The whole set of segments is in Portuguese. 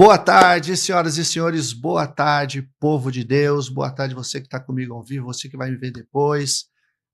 Boa tarde, senhoras e senhores, boa tarde, povo de Deus, boa tarde você que está comigo ao vivo, você que vai me ver depois.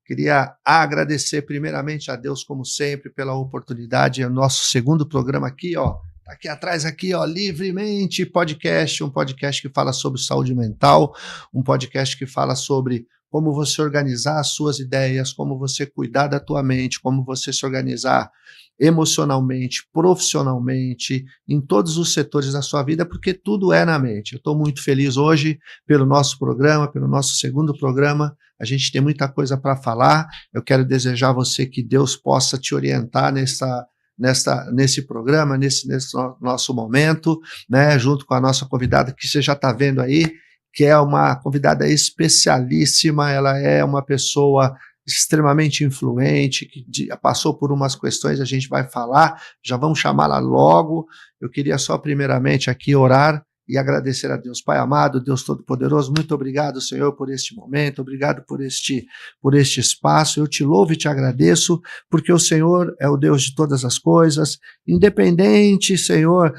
Queria agradecer primeiramente a Deus, como sempre, pela oportunidade, é o nosso segundo programa aqui, ó, tá aqui atrás, aqui, ó, Livremente Podcast, um podcast que fala sobre saúde mental, um podcast que fala sobre como você organizar as suas ideias, como você cuidar da tua mente, como você se organizar emocionalmente, profissionalmente, em todos os setores da sua vida, porque tudo é na mente. Eu estou muito feliz hoje pelo nosso programa, pelo nosso segundo programa. A gente tem muita coisa para falar. Eu quero desejar a você que Deus possa te orientar nesse programa, nesse nosso momento, né, junto com a nossa convidada, que você já está vendo aí, que é uma convidada especialíssima, ela é uma pessoa extremamente influente, que passou por umas questões, a gente vai falar, já vamos chamá-la logo. Eu queria só primeiramente aqui orar e agradecer a Deus. Pai amado, Deus Todo-Poderoso, muito obrigado, Senhor, por este momento, obrigado por este espaço. Eu te louvo e te agradeço, porque o Senhor é o Deus de todas as coisas, independente, Senhor,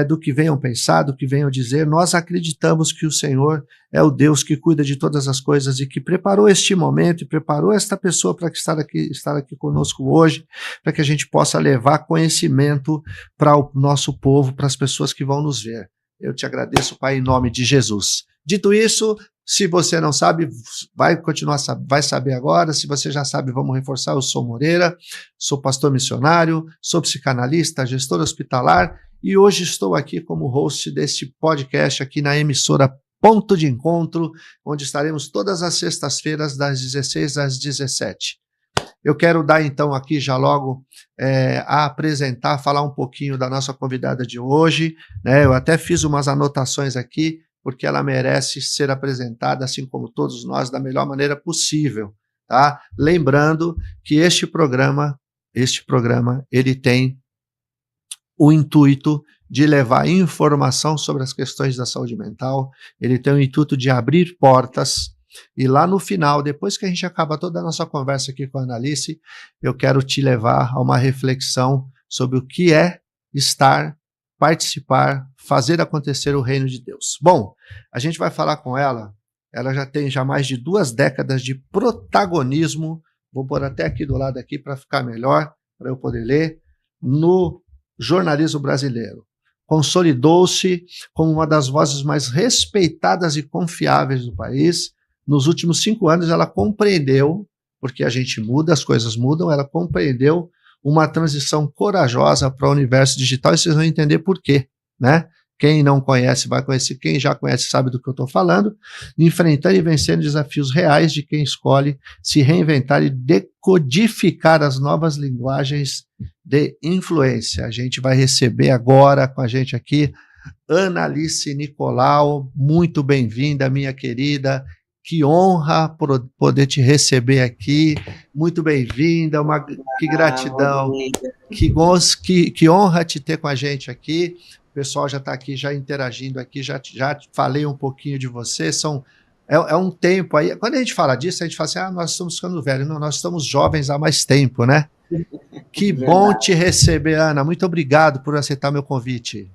do que venham pensar, do que venham dizer, nós acreditamos que o Senhor é o Deus que cuida de todas as coisas e que preparou este momento e preparou esta pessoa para estar aqui conosco hoje, para que a gente possa levar conhecimento para o nosso povo, para as pessoas que vão nos ver. Eu te agradeço, Pai, em nome de Jesus. Dito isso, se você não sabe, vai saber agora. Se você já sabe, vamos reforçar. Eu sou Moreira, sou pastor missionário, sou psicanalista, gestor hospitalar e hoje estou aqui como host deste podcast aqui na emissora Ponto de Encontro, onde estaremos todas as sextas-feiras das 16 às 17. Eu quero dar então aqui já logo a apresentar, falar um pouquinho da nossa convidada de hoje, né? Eu até fiz umas anotações aqui, porque ela merece ser apresentada, assim como todos nós, da melhor maneira possível, tá? Lembrando que este programa, ele tem o intuito de levar informação sobre as questões da saúde mental, ele tem o intuito de abrir portas. E lá no final, depois que a gente acaba toda a nossa conversa aqui com a Analice, eu quero te levar a uma reflexão sobre o que é estar, participar, fazer acontecer o reino de Deus. Bom, a gente vai falar com ela já tem mais de 2 décadas de protagonismo, vou pôr até aqui do lado aqui para ficar melhor, para eu poder ler, no jornalismo brasileiro. Consolidou-se como uma das vozes mais respeitadas e confiáveis do país. Nos últimos 5 anos, ela compreendeu, porque a gente muda, as coisas mudam, ela compreendeu uma transição corajosa para o universo digital, e vocês vão entender por quê, né? Quem não conhece vai conhecer, quem já conhece sabe do que eu estou falando, enfrentando e vencendo desafios reais de quem escolhe se reinventar e decodificar as novas linguagens de influência. A gente vai receber agora com a gente aqui Analice Nicolau, muito bem-vinda, minha querida. Que honra poder te receber aqui, muito bem-vinda, que gratidão, que honra te ter com a gente aqui. O pessoal já está aqui, já interagindo aqui, já falei um pouquinho de você, é um tempo aí, quando a gente fala disso, a gente fala assim, nós estamos ficando velhos, não, nós estamos jovens há mais tempo, né? Que bom te receber, Ana, muito obrigado por aceitar meu convite.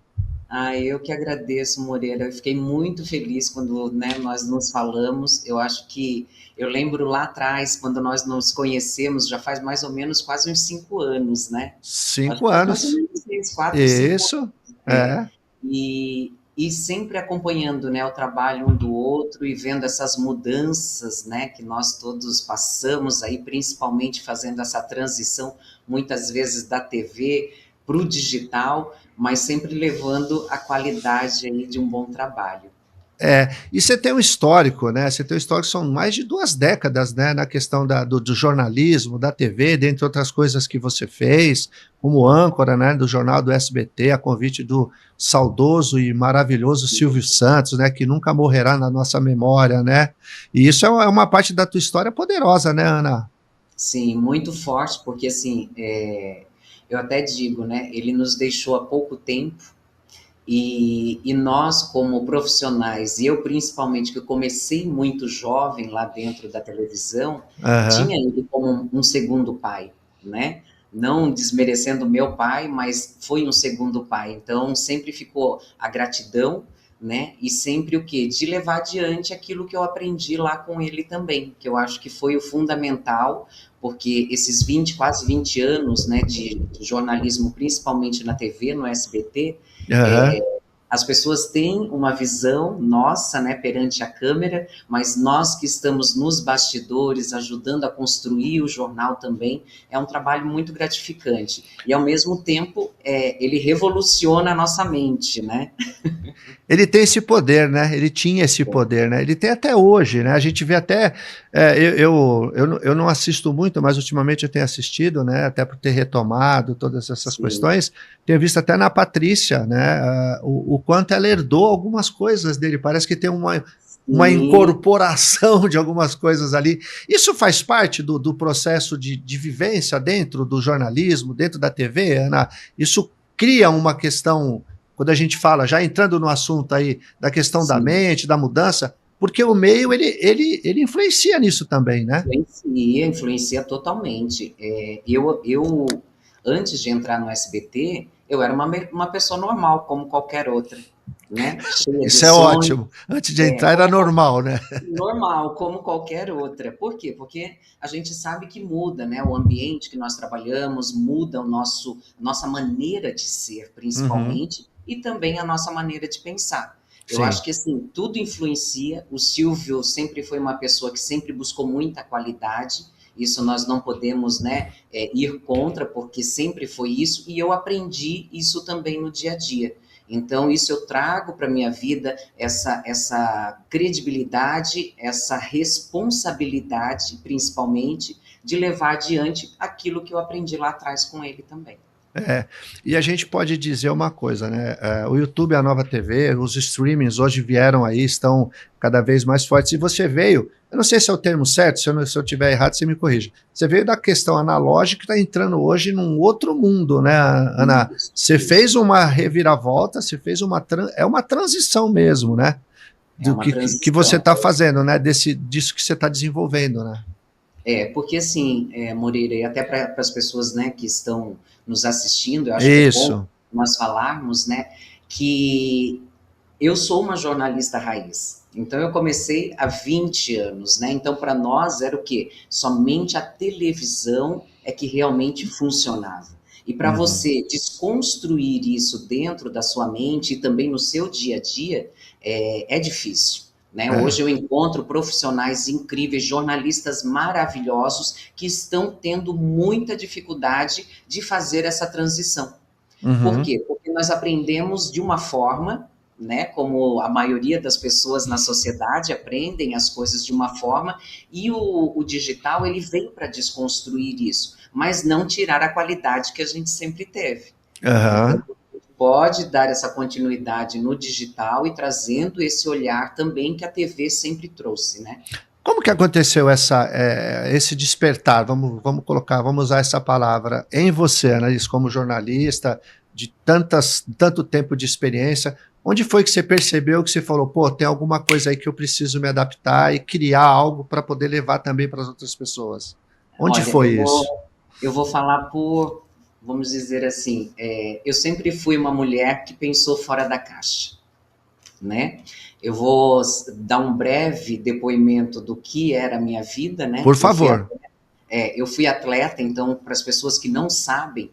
Eu que agradeço, Moreira. Eu fiquei muito feliz quando nós nos falamos. Eu acho que eu lembro lá atrás, quando nós nos conhecemos, já faz mais ou menos quase uns 5 anos, né? 5 anos. Mais ou menos isso, 4, isso, 5 anos. E sempre acompanhando, né, o trabalho um do outro e vendo essas mudanças, né, que nós todos passamos aí, principalmente fazendo essa transição, muitas vezes da TV para o digital, mas sempre levando a qualidade aí de um bom trabalho. E você tem um histórico, né? Você tem um histórico, são mais de 2 décadas, né? Na questão do jornalismo, da TV, dentre outras coisas que você fez, como âncora, né? Do jornal do SBT, a convite do saudoso e maravilhoso Silvio Santos, né? Que nunca morrerá na nossa memória, né? E isso é uma parte da tua história poderosa, né, Ana? Sim, muito forte, porque assim, eu até digo, né? Ele nos deixou há pouco tempo. E nós, como profissionais, e eu principalmente, que eu comecei muito jovem lá dentro da televisão, tinha ele como um segundo pai, né? não desmerecendo meu pai, mas foi um segundo pai. Então, sempre ficou a gratidão, né? E sempre o quê? De levar adiante aquilo que eu aprendi lá com ele também, que eu acho que foi o fundamental, porque esses 20, quase 20 anos, né, de jornalismo, principalmente na TV, no SBT, Aham. as pessoas têm uma visão nossa, né, perante a câmera, mas nós que estamos nos bastidores, ajudando a construir o jornal também, é um trabalho muito gratificante. E, ao mesmo tempo, ele revoluciona a nossa mente, né? Ele tem esse poder, né? Ele tinha esse poder, né? Ele tem até hoje, né? A gente vê até. Eu não assisto muito, mas ultimamente eu tenho assistido, né? Até por ter retomado todas essas Sim, questões. Tenho visto até na Patrícia, né? O quanto ela herdou algumas coisas dele. Parece que tem uma sim, incorporação de algumas coisas ali. Isso faz parte do processo de vivência dentro do jornalismo, dentro da TV, Ana? Isso cria uma questão quando a gente fala, já entrando no assunto aí da questão da sim. mente, da mudança, porque o meio ele influencia nisso também, né? Influencia totalmente. Antes de entrar no SBT, eu era uma pessoa normal, como qualquer outra, né? Cheia de Isso é sonhos, ótimo. Antes de entrar era como normal, né? normal, como qualquer outra. Por quê? Porque a gente sabe que muda, né? O ambiente que nós trabalhamos muda nossa maneira de ser, Uhum, principalmente, e também a nossa maneira de pensar. Eu sim. acho que assim, tudo influencia. O Silvio sempre foi uma pessoa que sempre buscou muita qualidade. Isso nós não podemos, né, ir contra, porque sempre foi isso, e eu aprendi isso também no dia a dia. Então, isso eu trago para a minha vida, essa credibilidade, essa responsabilidade, principalmente, de levar adiante aquilo que eu aprendi lá atrás com ele também. É, e a gente pode dizer uma coisa, né? O YouTube é a nova TV, os streamings hoje vieram aí, estão cada vez mais fortes. E você veio, eu não sei se é o termo certo, se eu tiver errado, você me corrija. Você veio da questão analógica que está entrando hoje num outro mundo, né, Ana? Você fez Isso. uma reviravolta, você fez é uma transição mesmo, né? É Do uma que você transição. está fazendo, né? Disso que você está desenvolvendo, né? Porque assim, Moreira, e até para as pessoas, né, que estão nos assistindo, eu acho que é bom Isso. nós falarmos, né, que eu sou uma jornalista raiz. Então, eu comecei há 20 anos, né? Então, para nós era o quê? Somente a televisão é que realmente funcionava. E para Uhum. você desconstruir isso dentro da sua mente e também no seu dia a dia, é difícil. Né? É. Hoje eu encontro profissionais incríveis, jornalistas maravilhosos que estão tendo muita dificuldade de fazer essa transição. Por Uhum. quê? Porque nós aprendemos de uma forma, né, como a maioria das pessoas na sociedade aprendem as coisas de uma forma, e o digital ele vem para desconstruir isso, mas não tirar a qualidade que a gente sempre teve. Então, Aham. pode dar essa continuidade no digital e trazendo esse olhar também que a TV sempre trouxe, né? Como que aconteceu esse despertar? Vamos colocar, vamos usar essa palavra em você, Anaís, como jornalista de tanto tempo de experiência. Onde foi que você percebeu que você falou, pô, tem alguma coisa aí que eu preciso me adaptar e criar algo para poder levar também para as outras pessoas? Onde Olha, foi isso? eu vou falar por, vamos dizer assim, eu sempre fui uma mulher que pensou fora da caixa, né? Eu vou dar um breve depoimento do que era a minha vida, né? Por favor. Eu fui atleta, então, para as pessoas que não sabem,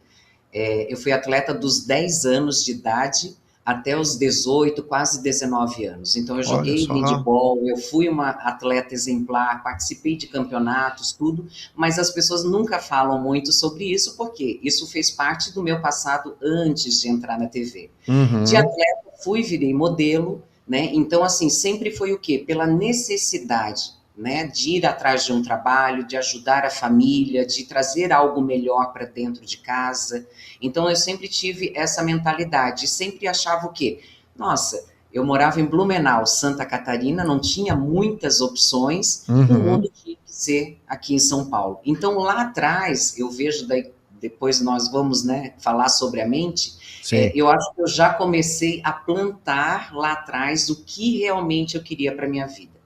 eu fui atleta dos 10 anos de idade até os 18, quase 19 anos. Então, eu Olha joguei só. handball, eu fui uma atleta exemplar, participei de campeonatos, tudo, mas as pessoas nunca falam muito sobre isso, porque isso fez parte do meu passado antes de entrar na TV. De Uhum. atleta, virei modelo, né? Então, assim, sempre foi o quê? Pela necessidade, né? De ir atrás de um trabalho, de ajudar a família, de trazer algo melhor para dentro de casa. Então, eu sempre tive essa mentalidade, sempre achava o quê? Nossa, eu morava em Blumenau, Santa Catarina, não tinha muitas opções, o Uhum. mundo tinha que ser aqui em São Paulo. Então, lá atrás, eu vejo daí, depois nós vamos, né, falar sobre a mente, Sim. eu acho que eu já comecei a plantar lá atrás o que realmente eu queria para minha vida.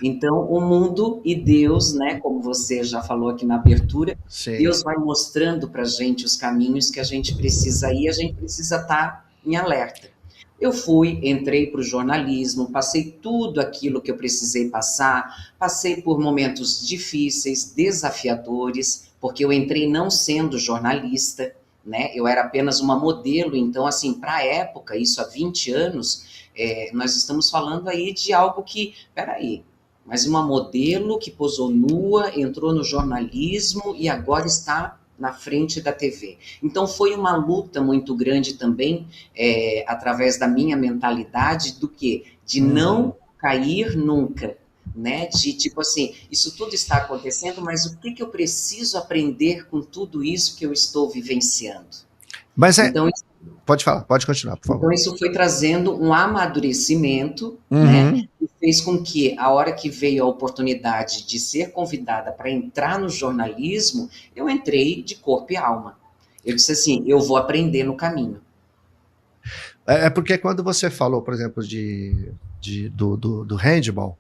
Então, o mundo e Deus, né, como você já falou aqui na abertura, Sim. Deus vai mostrando para a gente os caminhos que a gente precisa ir, a gente precisa estar em alerta. Eu entrei para o jornalismo, passei tudo aquilo que eu precisei passar, passei por momentos difíceis, desafiadores, porque eu entrei não sendo jornalista, né? Eu era apenas uma modelo, então, assim, para a época, isso há 20 anos, nós estamos falando aí de algo que, peraí, mas uma modelo que posou nua, entrou no jornalismo e agora está na frente da TV. Então foi uma luta muito grande também, através da minha mentalidade, do que? De não cair nunca, né? De tipo assim, isso tudo está acontecendo, mas o que eu preciso aprender com tudo isso que eu estou vivenciando? Mas Então, pode falar, pode continuar, por favor. então, isso foi trazendo um amadurecimento, né? Uhum. E fez com que, a hora que veio a oportunidade de ser convidada para entrar no jornalismo, eu entrei de corpo e alma. Eu disse assim, eu vou aprender no caminho. É porque quando você falou, por exemplo, do handball,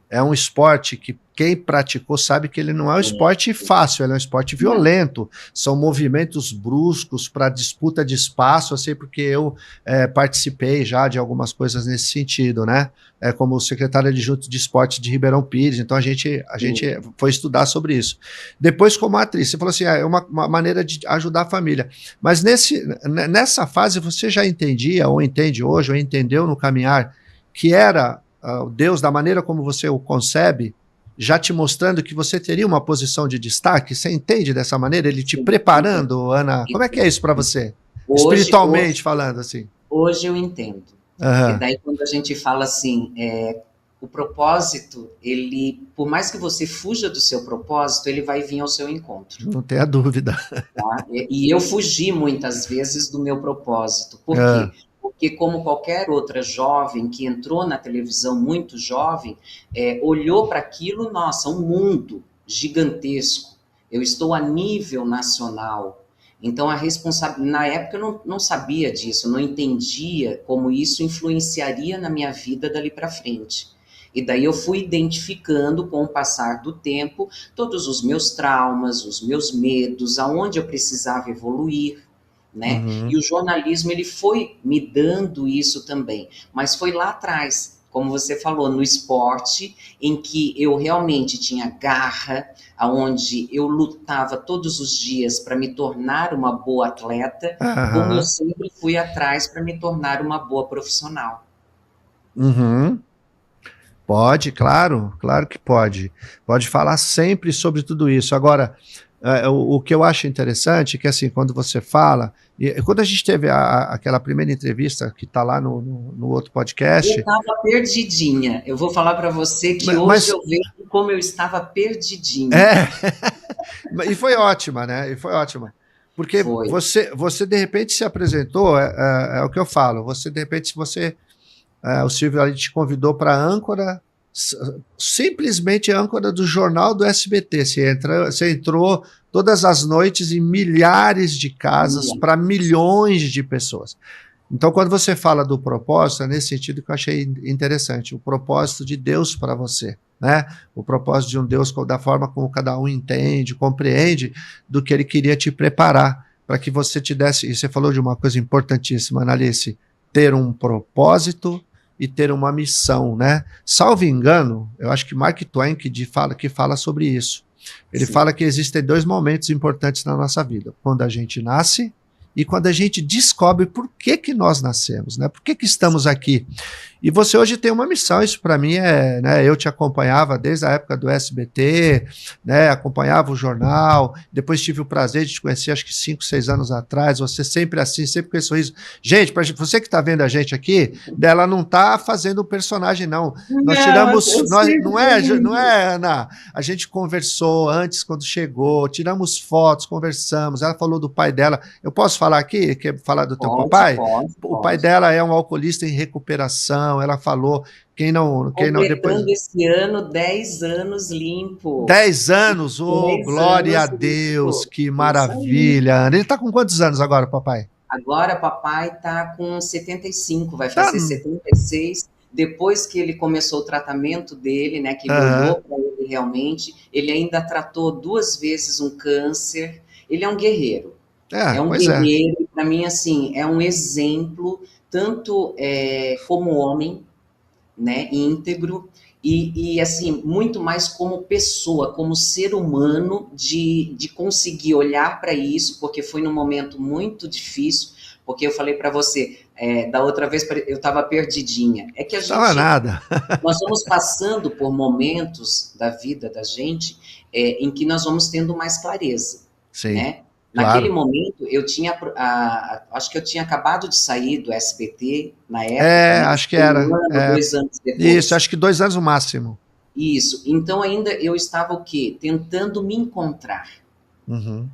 é um esporte que quem praticou sabe que ele não é um esporte fácil, ele é um esporte violento. São movimentos bruscos para disputa de espaço, assim, porque eu participei já de algumas coisas nesse sentido, né? Como secretário adjunto de esporte de Ribeirão Pires, então a gente foi estudar sobre isso. Depois, como atriz, você falou assim, é uma maneira de ajudar a família. Mas nessa fase você já entendia, ou entende hoje, ou entendeu no caminhar, que era o Deus, da maneira como você o concebe, já te mostrando que você teria uma posição de destaque? Você entende dessa maneira? Ele te preparando, Ana? Como é que é isso para você? Espiritualmente falando, assim. Hoje eu entendo. E daí quando a gente fala assim, o propósito, ele, por mais que você fuja do seu propósito, ele vai vir ao seu encontro. Não tenha dúvida. Tá? E eu fugi muitas vezes do meu propósito. Por quê? Porque, como qualquer outra jovem que entrou na televisão muito jovem, olhou para aquilo, nossa, um mundo gigantesco. Eu estou a nível nacional. Então, a responsabilidade. Na época, eu não sabia disso, não entendia como isso influenciaria na minha vida dali para frente. E daí eu fui identificando, com o passar do tempo, todos os meus traumas, os meus medos, aonde eu precisava evoluir, né? E o jornalismo, ele foi me dando isso também, mas foi lá atrás, como você falou, no esporte, em que eu realmente tinha garra, aonde eu lutava todos os dias para me tornar uma boa atleta, como eu sempre fui atrás para me tornar uma boa profissional. Pode, claro que pode. Pode falar sempre sobre tudo isso. Agora, o que eu acho interessante é que, assim, quando você fala, quando a gente teve aquela primeira entrevista que está lá no outro podcast... Eu estava perdidinha. Eu vou falar para você que hoje eu vejo como eu estava perdidinha. E foi ótima, né? E foi ótima. Porque você de repente se apresentou, é o que eu falo, você de repente, o Silvio ali te convidou para âncora, simplesmente âncora do jornal do SBT. Você entrou todas as noites em milhares de casas para milhões de pessoas. Então, quando você fala do propósito, é nesse sentido que eu achei interessante, o propósito de Deus para você, né? O propósito de um Deus da forma como cada um entende, compreende, do que ele queria te preparar, para que você te desse, e você falou de uma coisa importantíssima, Analice, ter um propósito e ter uma missão, né? Salvo engano, eu acho que Mark Twain que fala sobre isso. Ele fala que existem 2 momentos importantes na nossa vida, quando a gente nasce e quando a gente descobre por que nós nascemos, né? Por que estamos aqui? E você hoje tem uma missão, isso para mim né, eu te acompanhava desde a época do SBT, né, acompanhava o jornal, depois tive o prazer de te conhecer, acho que 5, 6 anos atrás, você sempre assim, sempre com esse sorriso. Gente, você que está vendo a gente aqui, ela não está fazendo um personagem, não. Nós tiramos, não é, Ana? A gente conversou antes, quando chegou, tiramos fotos, conversamos, ela falou do pai dela. Eu posso falar aqui? Quer falar do teu papai? O pai dela é um alcoolista em recuperação. Ela falou, quem não depois... esse ano 10 anos limpo. 10 anos, glória a Deus, limpo. Que maravilha. Ele está com quantos anos agora, papai? Agora papai está com 75, vai fazer 76, depois que ele começou o tratamento dele, né, que ele Aham. olhou para ele realmente, ele ainda tratou 2 vezes um câncer. Ele é um guerreiro. É um Pois é. guerreiro, para mim, assim, é um exemplo, tanto como homem, né, íntegro, assim, muito mais como pessoa, como ser humano, de conseguir olhar para isso, porque foi num momento muito difícil, porque eu falei para você, da outra vez eu estava perdidinha. É que Estava nada. nós vamos passando por momentos da vida da gente em que nós vamos tendo mais clareza, Sim, né? Naquele claro. momento, acho que eu tinha acabado de sair do SBT na época, né? Acho que Foi um era. ano, 2 anos Isso, depois. acho que 2 anos o máximo. Isso. Então ainda eu estava o quê? Tentando me encontrar. Uhum.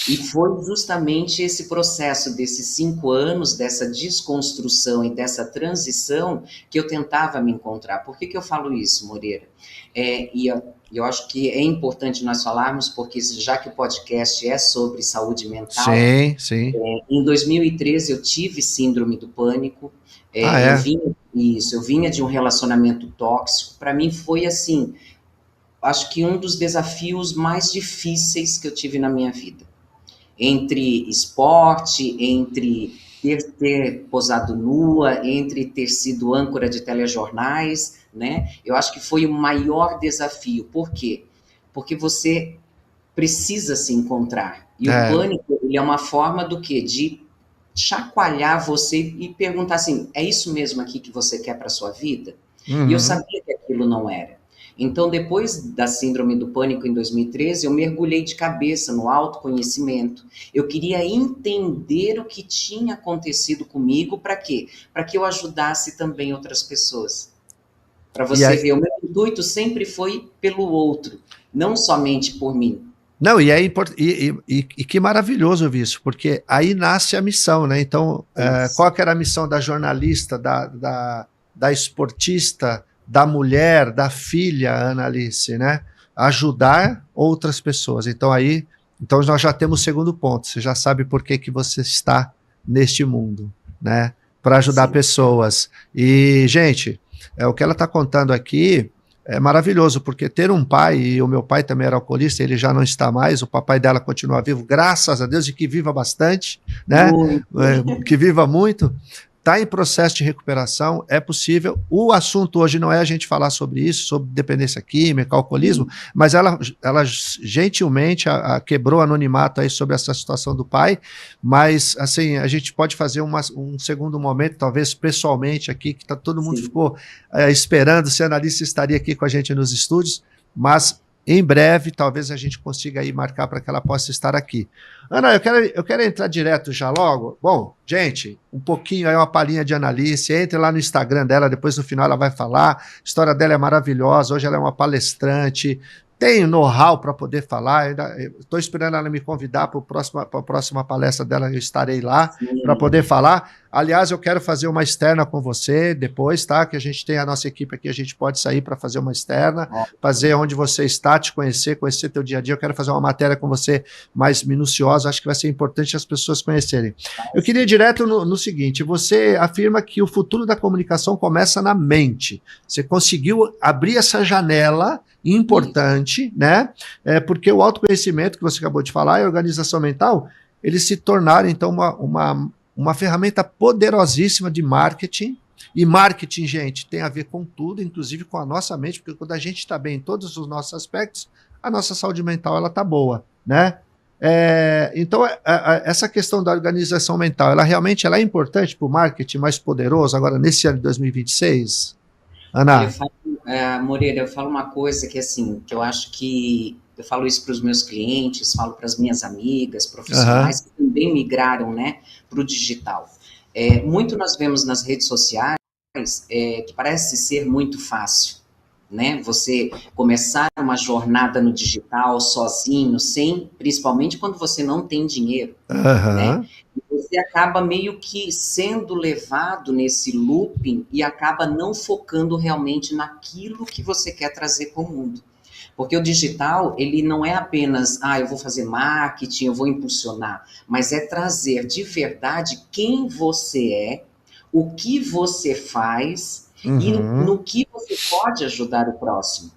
E foi justamente esse processo desses 5 anos, dessa desconstrução e dessa transição, que eu tentava me encontrar. Por que eu falo isso, Moreira? E eu acho que é importante nós falarmos, porque já que o podcast é sobre saúde mental, Sim, sim. em 2013 eu tive síndrome do pânico, Ah, é? eu vinha de um relacionamento tóxico. Para mim foi assim, acho que um dos desafios mais difíceis que eu tive na minha vida, entre esporte, entre ter posado nua, entre ter sido âncora de telejornais, né? Eu acho que foi o maior desafio. Por quê? Porque você precisa se encontrar. E o É. pânico, ele é uma forma do quê? De chacoalhar você e perguntar assim, é isso mesmo aqui que você quer para sua vida? E eu Uhum. sabia que aquilo não era. Então, depois da síndrome do pânico em 2013, eu mergulhei de cabeça no autoconhecimento. Eu queria entender o que tinha acontecido comigo, para quê? Para que eu ajudasse também outras pessoas. Para E você aí, ver, o meu intuito sempre foi pelo outro, não somente por mim. não, e é importante, e que maravilhoso ouvir isso, porque aí nasce a missão, né? Então, Isso. qual que era a missão da jornalista, da esportista, da mulher, da filha, Ana Alice, né? Ajudar outras pessoas. Então nós já temos o segundo ponto. Você já sabe por que que você está neste mundo, né? Para ajudar Sim. pessoas. E, gente, o que ela está contando aqui é maravilhoso, porque ter um pai, e o meu pai também era alcoolista, ele já não está mais, o papai dela continua vivo, graças a Deus, e que viva bastante, né? Muito. Que viva muito. Está em processo de recuperação, é possível. O assunto hoje não é a gente falar sobre isso, sobre dependência química, alcoolismo, mas ela gentilmente quebrou o anonimato aí sobre essa situação do pai, mas assim, a gente pode fazer um segundo momento, talvez pessoalmente aqui, que todo mundo Sim. ficou esperando se a Analice estaria aqui com a gente nos estúdios, mas em breve talvez a gente consiga aí marcar para que ela possa estar aqui. Ana, eu quero entrar direto já logo. Bom, gente, um pouquinho aí, uma palhinha de Analice. Entre lá no Instagram dela, depois no final ela vai falar. A história dela é maravilhosa. Hoje ela é uma palestrante, tem know-how para poder falar. Estou esperando ela me convidar para a próxima palestra dela, eu estarei lá para Sim. poder falar. Aliás, eu quero fazer uma externa com você depois, tá? Que a gente tem a nossa equipe aqui, a gente pode sair para fazer uma externa, fazer onde você está, te conhecer teu dia a dia. Eu quero fazer uma matéria com você mais minuciosa, acho que vai ser importante as pessoas conhecerem. Eu queria ir direto no seguinte: você afirma que o futuro da comunicação começa na mente. Você conseguiu abrir essa janela importante, né? Porque o autoconhecimento que você acabou de falar e a organização mental, eles se tornaram, então, uma ferramenta poderosíssima de marketing. E marketing, gente, tem a ver com tudo, inclusive com a nossa mente, porque quando a gente está bem em todos os nossos aspectos, a nossa saúde mental ela está boa, né? Então, essa questão da organização mental, ela é importante para o marketing mais poderoso agora nesse ano de 2026? Olha, Ana? Moreira, eu falo uma coisa que, assim, que eu acho que eu falo isso para os meus clientes, falo para as minhas amigas, Aham. profissionais que também migraram, né, para o digital. Muito nós vemos nas redes sociais que parece ser muito fácil, né? Você começar uma jornada no digital sozinho, principalmente quando você não tem dinheiro, né? Aham. Você acaba meio que sendo levado nesse looping e acaba não focando realmente naquilo que você quer trazer para o mundo. Porque o digital, ele não é apenas, eu vou fazer marketing, eu vou impulsionar, mas é trazer de verdade quem você é, o que você faz e Uhum. no que você pode ajudar o próximo.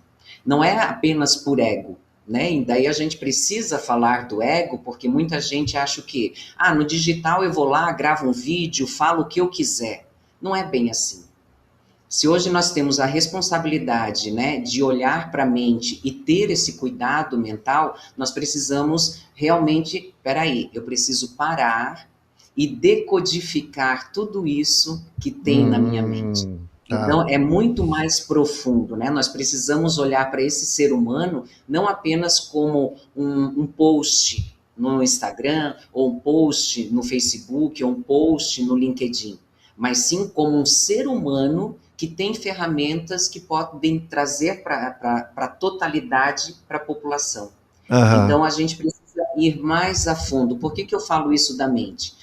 Não é apenas por ego, né? E daí a gente precisa falar do ego, porque muita gente acha que, no digital eu vou lá, gravo um vídeo, falo o que eu quiser. Não é bem assim. Se hoje nós temos a responsabilidade, né, de olhar para a mente e ter esse cuidado mental, nós precisamos realmente, peraí, eu preciso parar e decodificar tudo isso que tem na minha mente. Tá. Então, é muito mais profundo, né? Nós precisamos olhar para esse ser humano não apenas como um post no Instagram, ou um post no Facebook, ou um post no LinkedIn, mas sim como um ser humano que tem ferramentas que podem trazer para a totalidade para a população. Aham. Então, a gente precisa ir mais a fundo. Por que eu falo isso da mente?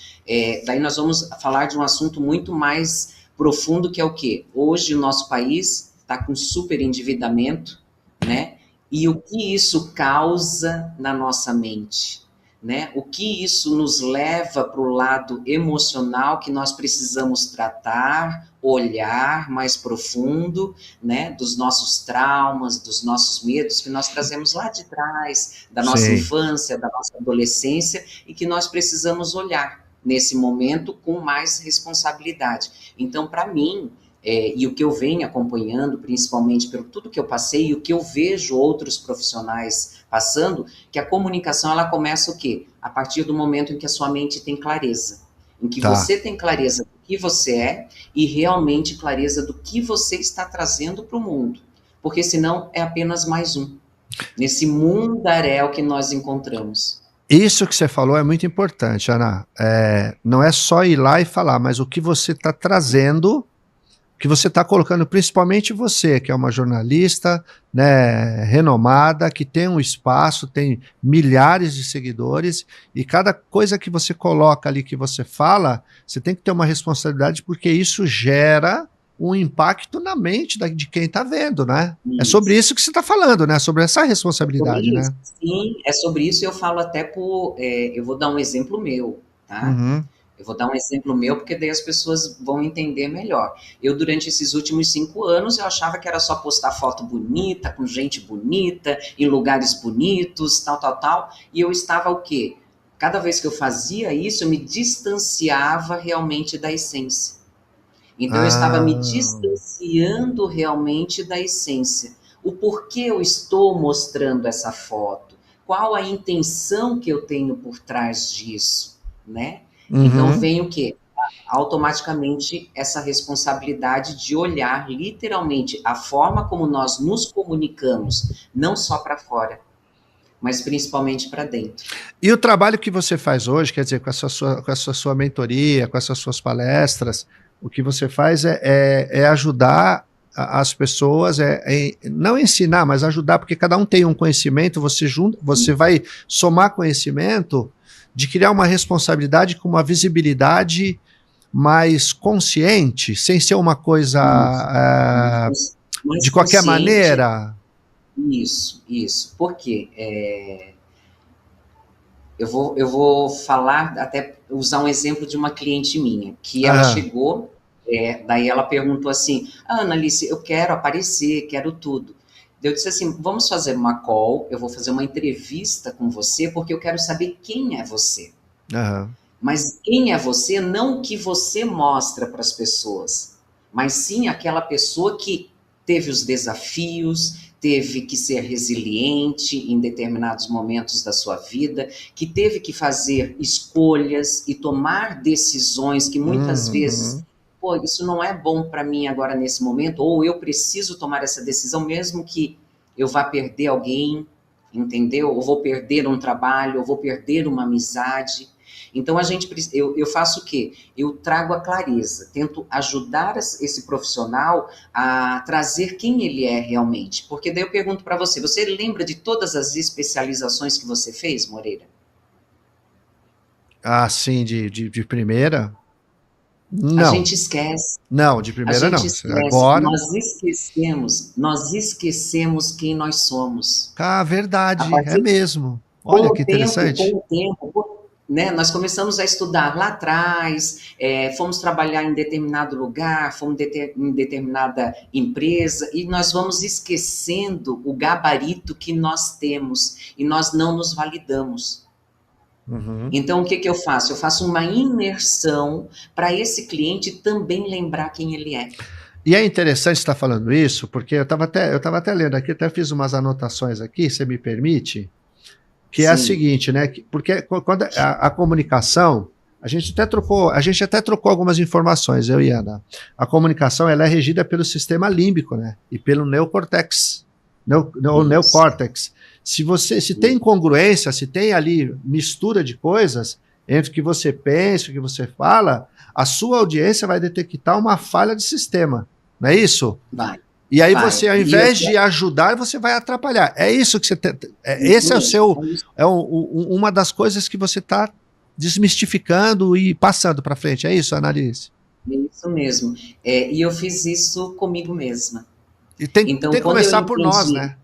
Daí nós vamos falar de um assunto muito mais profundo, que é o quê? Hoje o nosso país está com super endividamento, né? E o que isso causa na nossa mente? Né? O que isso nos leva para o lado emocional que nós precisamos tratar, olhar mais profundo, né? Dos nossos traumas, dos nossos medos que nós trazemos lá de trás, da nossa Sim. infância, da nossa adolescência, e que nós precisamos olhar nesse momento com mais responsabilidade. Então, para mim, e o que eu venho acompanhando, principalmente pelo tudo que eu passei e o que eu vejo outros profissionais passando, que a comunicação ela começa o quê? A partir do momento em que a sua mente tem clareza, em que Tá. você tem clareza do que você é e realmente clareza do que você está trazendo para o mundo, porque senão é apenas mais um, nesse mundaréu que nós encontramos. Isso que você falou é muito importante, Ana. Não é só ir lá e falar, mas o que você está trazendo, que você está colocando, principalmente você, que é uma jornalista, né, renomada, que tem um espaço, tem milhares de seguidores, e cada coisa que você coloca ali, que você fala, você tem que ter uma responsabilidade, porque isso gera um impacto na mente de quem está vendo, né? É sobre Isso. isso que você está falando, né? Sobre essa É sobre responsabilidade, isso. né? Sim, é sobre isso. Eu falo até eu vou dar um exemplo meu, tá? Uhum. Eu vou dar um exemplo meu, porque daí as pessoas vão entender melhor. Eu, durante esses últimos 5 anos, eu achava que era só postar foto bonita, com gente bonita, em lugares bonitos, tal, tal, tal. E eu estava o quê? Cada vez que eu fazia isso, eu me distanciava realmente da essência. Então, eu estava me Ah, distanciando realmente da essência. O porquê eu estou mostrando essa foto? Qual a intenção que eu tenho por trás disso, né? Então, uhum. vem o quê? Automaticamente essa responsabilidade de olhar literalmente a forma como nós nos comunicamos, não só para fora, mas principalmente para dentro. E o trabalho que você faz hoje, quer dizer, com essa sua mentoria, com essas suas palestras, o que você faz é ajudar as pessoas, não ensinar, mas ajudar, porque cada um tem um conhecimento, você vai somar conhecimento de criar uma responsabilidade com uma visibilidade mais consciente, sem ser uma coisa Isso. Mais de qualquer consciente. maneira. Isso. Por quê? Eu vou falar, até usar um exemplo de uma cliente minha, que ela Aham, chegou, daí ela perguntou assim, Annalise, eu quero aparecer, quero tudo. Eu disse assim, vamos fazer uma call, eu vou fazer uma entrevista com você, porque eu quero saber quem é você. aham. Mas quem é você, não o que você mostra para as pessoas, mas sim aquela pessoa que teve os desafios, teve que ser resiliente em determinados momentos da sua vida, que teve que fazer escolhas e tomar decisões que muitas vezes, Uhum. pô, isso não é bom para mim agora nesse momento, ou eu preciso tomar essa decisão mesmo que eu vá perder alguém, entendeu? Ou vou perder um trabalho, ou vou perder uma amizade. Então, eu faço o quê? Eu trago a clareza, tento ajudar esse profissional a trazer quem ele é realmente. Porque daí eu pergunto para você, você lembra de todas as especializações que você fez, Moreira? Ah, sim, de primeira? A Não, gente esquece, não, de a primeira gente não. esquece, Agora, nós esquecemos quem nós somos. A verdade, é partir mesmo. com Olha que o tempo, interessante. né, nós começamos a estudar lá atrás, fomos trabalhar em determinado lugar, fomos em determinada empresa, e nós vamos esquecendo o gabarito que nós temos, e nós não nos validamos. Uhum. Então, o que que eu faço? Eu faço uma imersão para esse cliente também lembrar quem ele é. E é interessante estar falando isso, porque eu estava até lendo aqui, até fiz umas anotações aqui, se me permite, que é a Sim, seguinte, né? Porque quando a comunicação, a gente até trocou algumas informações, eu e Ana. A comunicação, ela é regida pelo sistema límbico, né? E pelo neocórtex, isso. neocórtex. Se tem incongruência, se tem ali mistura de coisas entre o que você pensa e o que você fala, a sua audiência vai detectar uma falha de sistema, não é isso? Vai, E aí vai. você, ao E invés de ajudar, você vai atrapalhar. É isso que você tem. isso Esse é o mesmo, seu. é isso, Uma das coisas que você está desmistificando e passando para frente. É isso, Annalise? é isso mesmo. E eu fiz isso comigo mesma. E tem Então, que quando eu começar por nós, entendi, né?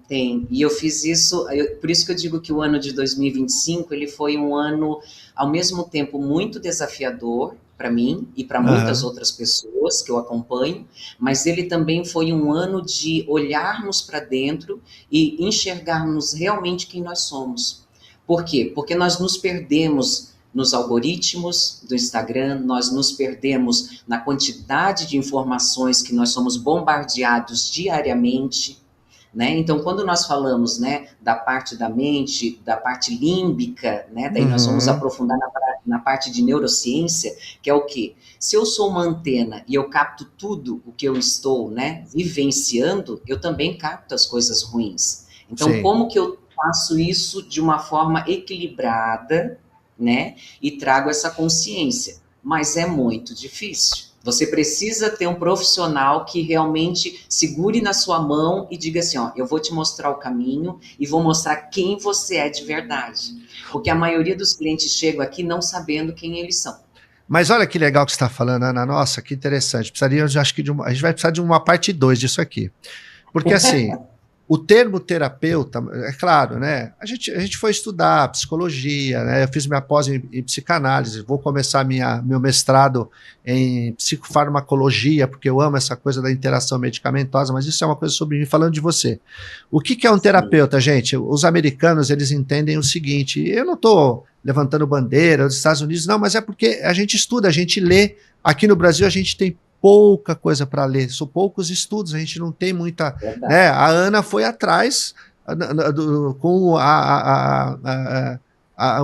tem. E eu fiz isso, por isso que eu digo que o ano de 2025, ele foi um ano, ao mesmo tempo, muito desafiador para mim e para muitas Aham. outras pessoas que eu acompanho, mas ele também foi um ano de olharmos para dentro e enxergarmos realmente quem nós somos. Por quê? Porque nós nos perdemos nos algoritmos do Instagram, nós nos perdemos na quantidade de informações que nós somos bombardeados diariamente, né? Então, quando nós falamos, né, da parte da mente, da parte límbica, né, daí nós vamos Uhum. aprofundar na parte de neurociência, que é o quê? Se eu sou uma antena e eu capto tudo o que eu estou, né, vivenciando, eu também capto as coisas ruins. Então, Sim. como que eu faço isso de uma forma equilibrada, né, e trago essa consciência? Mas é muito difícil. Você precisa ter um profissional que realmente segure na sua mão e diga assim, ó, eu vou te mostrar o caminho e vou mostrar quem você é de verdade. Porque a maioria dos clientes chegam aqui não sabendo quem eles são. Mas olha que legal que você está falando, Ana. Nossa, que interessante. Precisaríamos, acho que, a gente vai precisar de uma parte 2 disso aqui. Porque, assim, o termo terapeuta, é claro, né? A gente foi estudar psicologia, né? Eu fiz minha pós em psicanálise, vou começar meu mestrado em psicofarmacologia, porque eu amo essa coisa da interação medicamentosa, mas isso é uma coisa sobre mim, falando de você. O que é um Sim, terapeuta, gente? Os americanos, eles entendem o seguinte, eu não estou levantando bandeira dos Estados Unidos, não, mas é porque a gente estuda, a gente lê. Aqui no Brasil, a gente tem pouca coisa para ler, são poucos estudos, a gente não tem muita, verdade. né? A Ana foi atrás com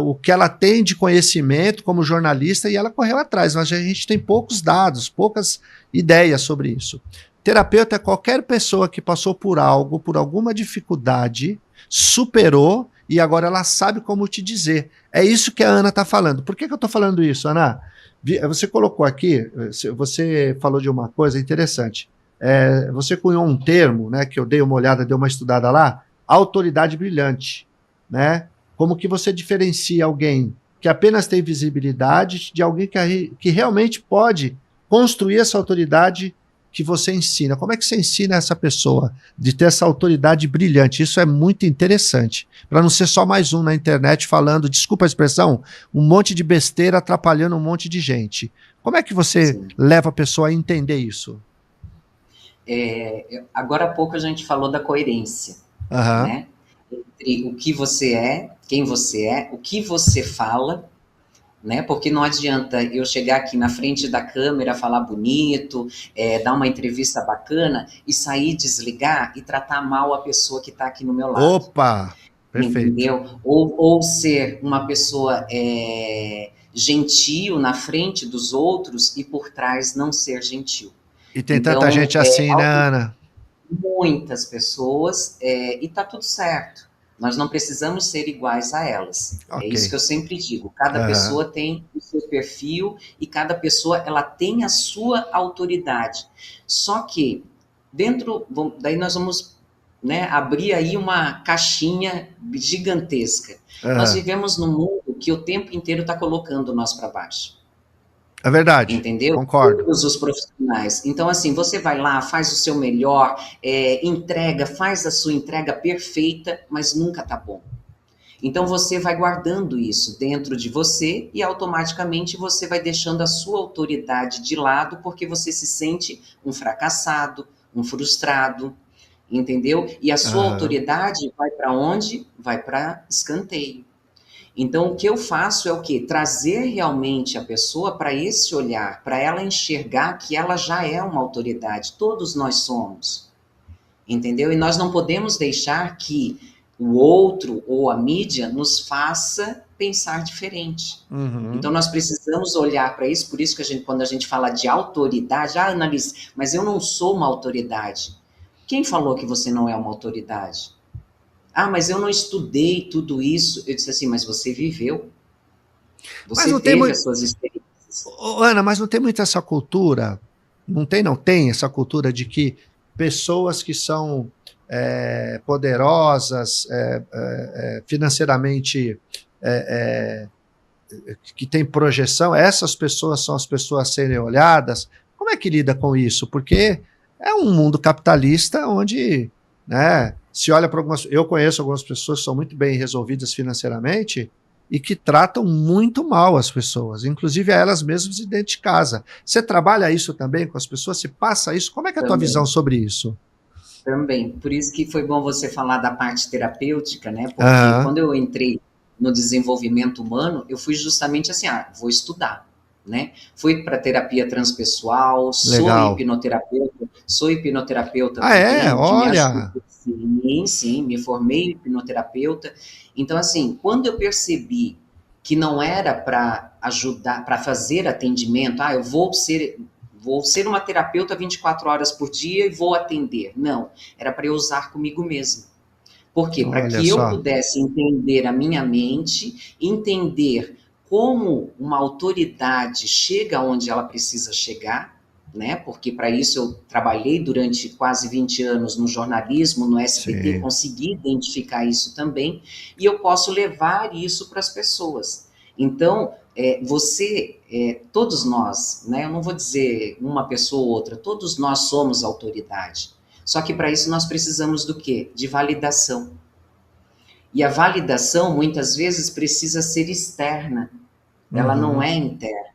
o que ela tem de conhecimento como jornalista e ela correu atrás, mas a gente tem poucos dados, poucas ideias sobre isso. Terapeuta é qualquer pessoa que passou por algo, por alguma dificuldade, superou e agora ela sabe como te dizer. É isso que a Ana está falando. Por que eu estou falando isso, Ana? Você colocou aqui, você falou de uma coisa interessante. Você cunhou um termo, né, que eu dei uma olhada, dei uma estudada lá, autoridade brilhante, né? Como que você diferencia alguém que apenas tem visibilidade de alguém que realmente pode construir essa autoridade que você ensina. Como é que você ensina essa pessoa de ter essa autoridade brilhante? Isso é muito interessante, para não ser só mais um na internet falando, desculpa a expressão, um monte de besteira atrapalhando um monte de gente. Como é que você Sim. leva a pessoa a entender isso? Agora há pouco a gente falou da coerência, Aham. né? Entre o que você é, quem você é, o que você fala, né? Porque não adianta eu chegar aqui na frente da câmera, falar bonito, dar uma entrevista bacana e sair, desligar e tratar mal a pessoa que está aqui no meu lado, Opa! Perfeito. entendeu? Ou ser uma pessoa gentil na frente dos outros e por trás não ser gentil. E tem tanta Então, gente assim, né, Ana? muitas pessoas, e está tudo certo. Nós não precisamos ser iguais a elas. É Ok. isso que eu sempre digo. Cada Aham. pessoa tem o seu perfil e cada pessoa ela tem a sua autoridade. Só que daí nós vamos, né, abrir aí uma caixinha gigantesca. Nós Aham. vivemos num mundo que o tempo inteiro está colocando nós para baixo. É verdade. Entendeu? Concordo. Todos os profissionais. Então, assim, você vai lá, faz o seu melhor, entrega, faz a sua entrega perfeita, mas nunca tá bom. Então você vai guardando isso dentro de você e automaticamente você vai deixando a sua autoridade de lado porque você se sente um fracassado, um frustrado, entendeu? E a sua Aham. autoridade vai para onde? Vai para escanteio. Então, o que eu faço é o quê? Trazer realmente a pessoa para esse olhar, para ela enxergar que ela já é uma autoridade, todos nós somos, entendeu? E nós não podemos deixar que o outro ou a mídia nos faça pensar diferente. Então, Uhum. nós precisamos olhar para isso, por isso que quando a gente fala de autoridade, Annalise, mas eu não sou uma autoridade. Quem falou que você não é uma autoridade? Ah, mas eu não estudei tudo isso. Eu disse assim, mas você viveu, Mas você não tem teve muito. as suas experiências. Ana, mas não tem muito essa cultura. Não tem, não tem essa cultura de que pessoas que são poderosas, financeiramente, é, que têm projeção, essas pessoas são as pessoas a serem olhadas. Como é que lida com isso? Porque é um mundo capitalista onde, né, se olha para algumas. Eu conheço algumas pessoas que são muito bem resolvidas financeiramente e que tratam muito mal as pessoas, inclusive a elas mesmas de dentro de casa. Você trabalha isso também com as pessoas? Você passa isso? Como é que é a tua visão Também, sobre isso? também. Por isso que foi bom você falar da parte terapêutica, né? Porque Aham, quando eu entrei no desenvolvimento humano, eu fui justamente assim, vou estudar, né? Fui para terapia transpessoal, legal. sou hipnoterapeuta Ah, é? também, o que me Olha. ajuda. Sim, sim, me formei hipnoterapeuta. Então, assim, quando eu percebi que não era para ajudar, para fazer atendimento, eu vou ser uma terapeuta 24 horas por dia e vou atender. Não, era para eu usar comigo mesmo. Por quê? Para Olha que eu só. pudesse entender a minha mente, entender como uma autoridade chega onde ela precisa chegar, né? Porque para isso eu trabalhei durante quase 20 anos no jornalismo, no SBT, Sim. consegui identificar isso também, e eu posso levar isso para as pessoas. Então, todos nós, né? Eu não vou dizer uma pessoa ou outra, todos nós somos autoridade. Só que para isso nós precisamos do quê? De validação. E a validação muitas vezes precisa ser externa, ela não Uhum. é interna.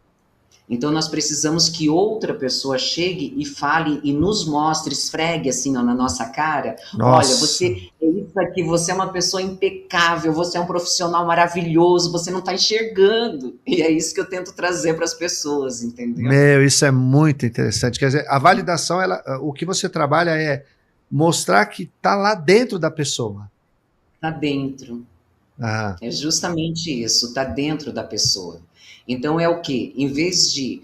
Então nós precisamos que outra pessoa chegue e fale e nos mostre, esfregue assim ó, na nossa cara, olha, Nossa. você é isso aqui, você é uma pessoa impecável, você é um profissional maravilhoso, você não está enxergando. E é isso que eu tento trazer para as pessoas, entendeu? Meu, isso é muito interessante. Quer dizer, a validação, o que você trabalha é mostrar que está lá dentro da pessoa. Está dentro. Ah, É justamente isso, está dentro da pessoa. Então é o que? Em vez de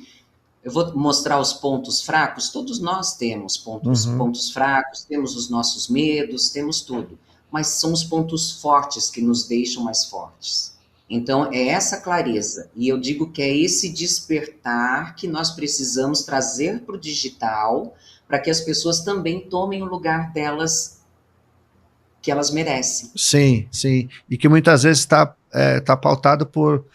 eu vou mostrar os pontos fracos, todos nós temos uhum. pontos fracos, temos os nossos medos, temos tudo, mas são os pontos fortes que nos deixam mais fortes. Então é essa clareza, e eu digo que é esse despertar que nós precisamos trazer para o digital, para que as pessoas também tomem o lugar delas que elas merecem. Sim, sim. E que muitas vezes tá pautado por,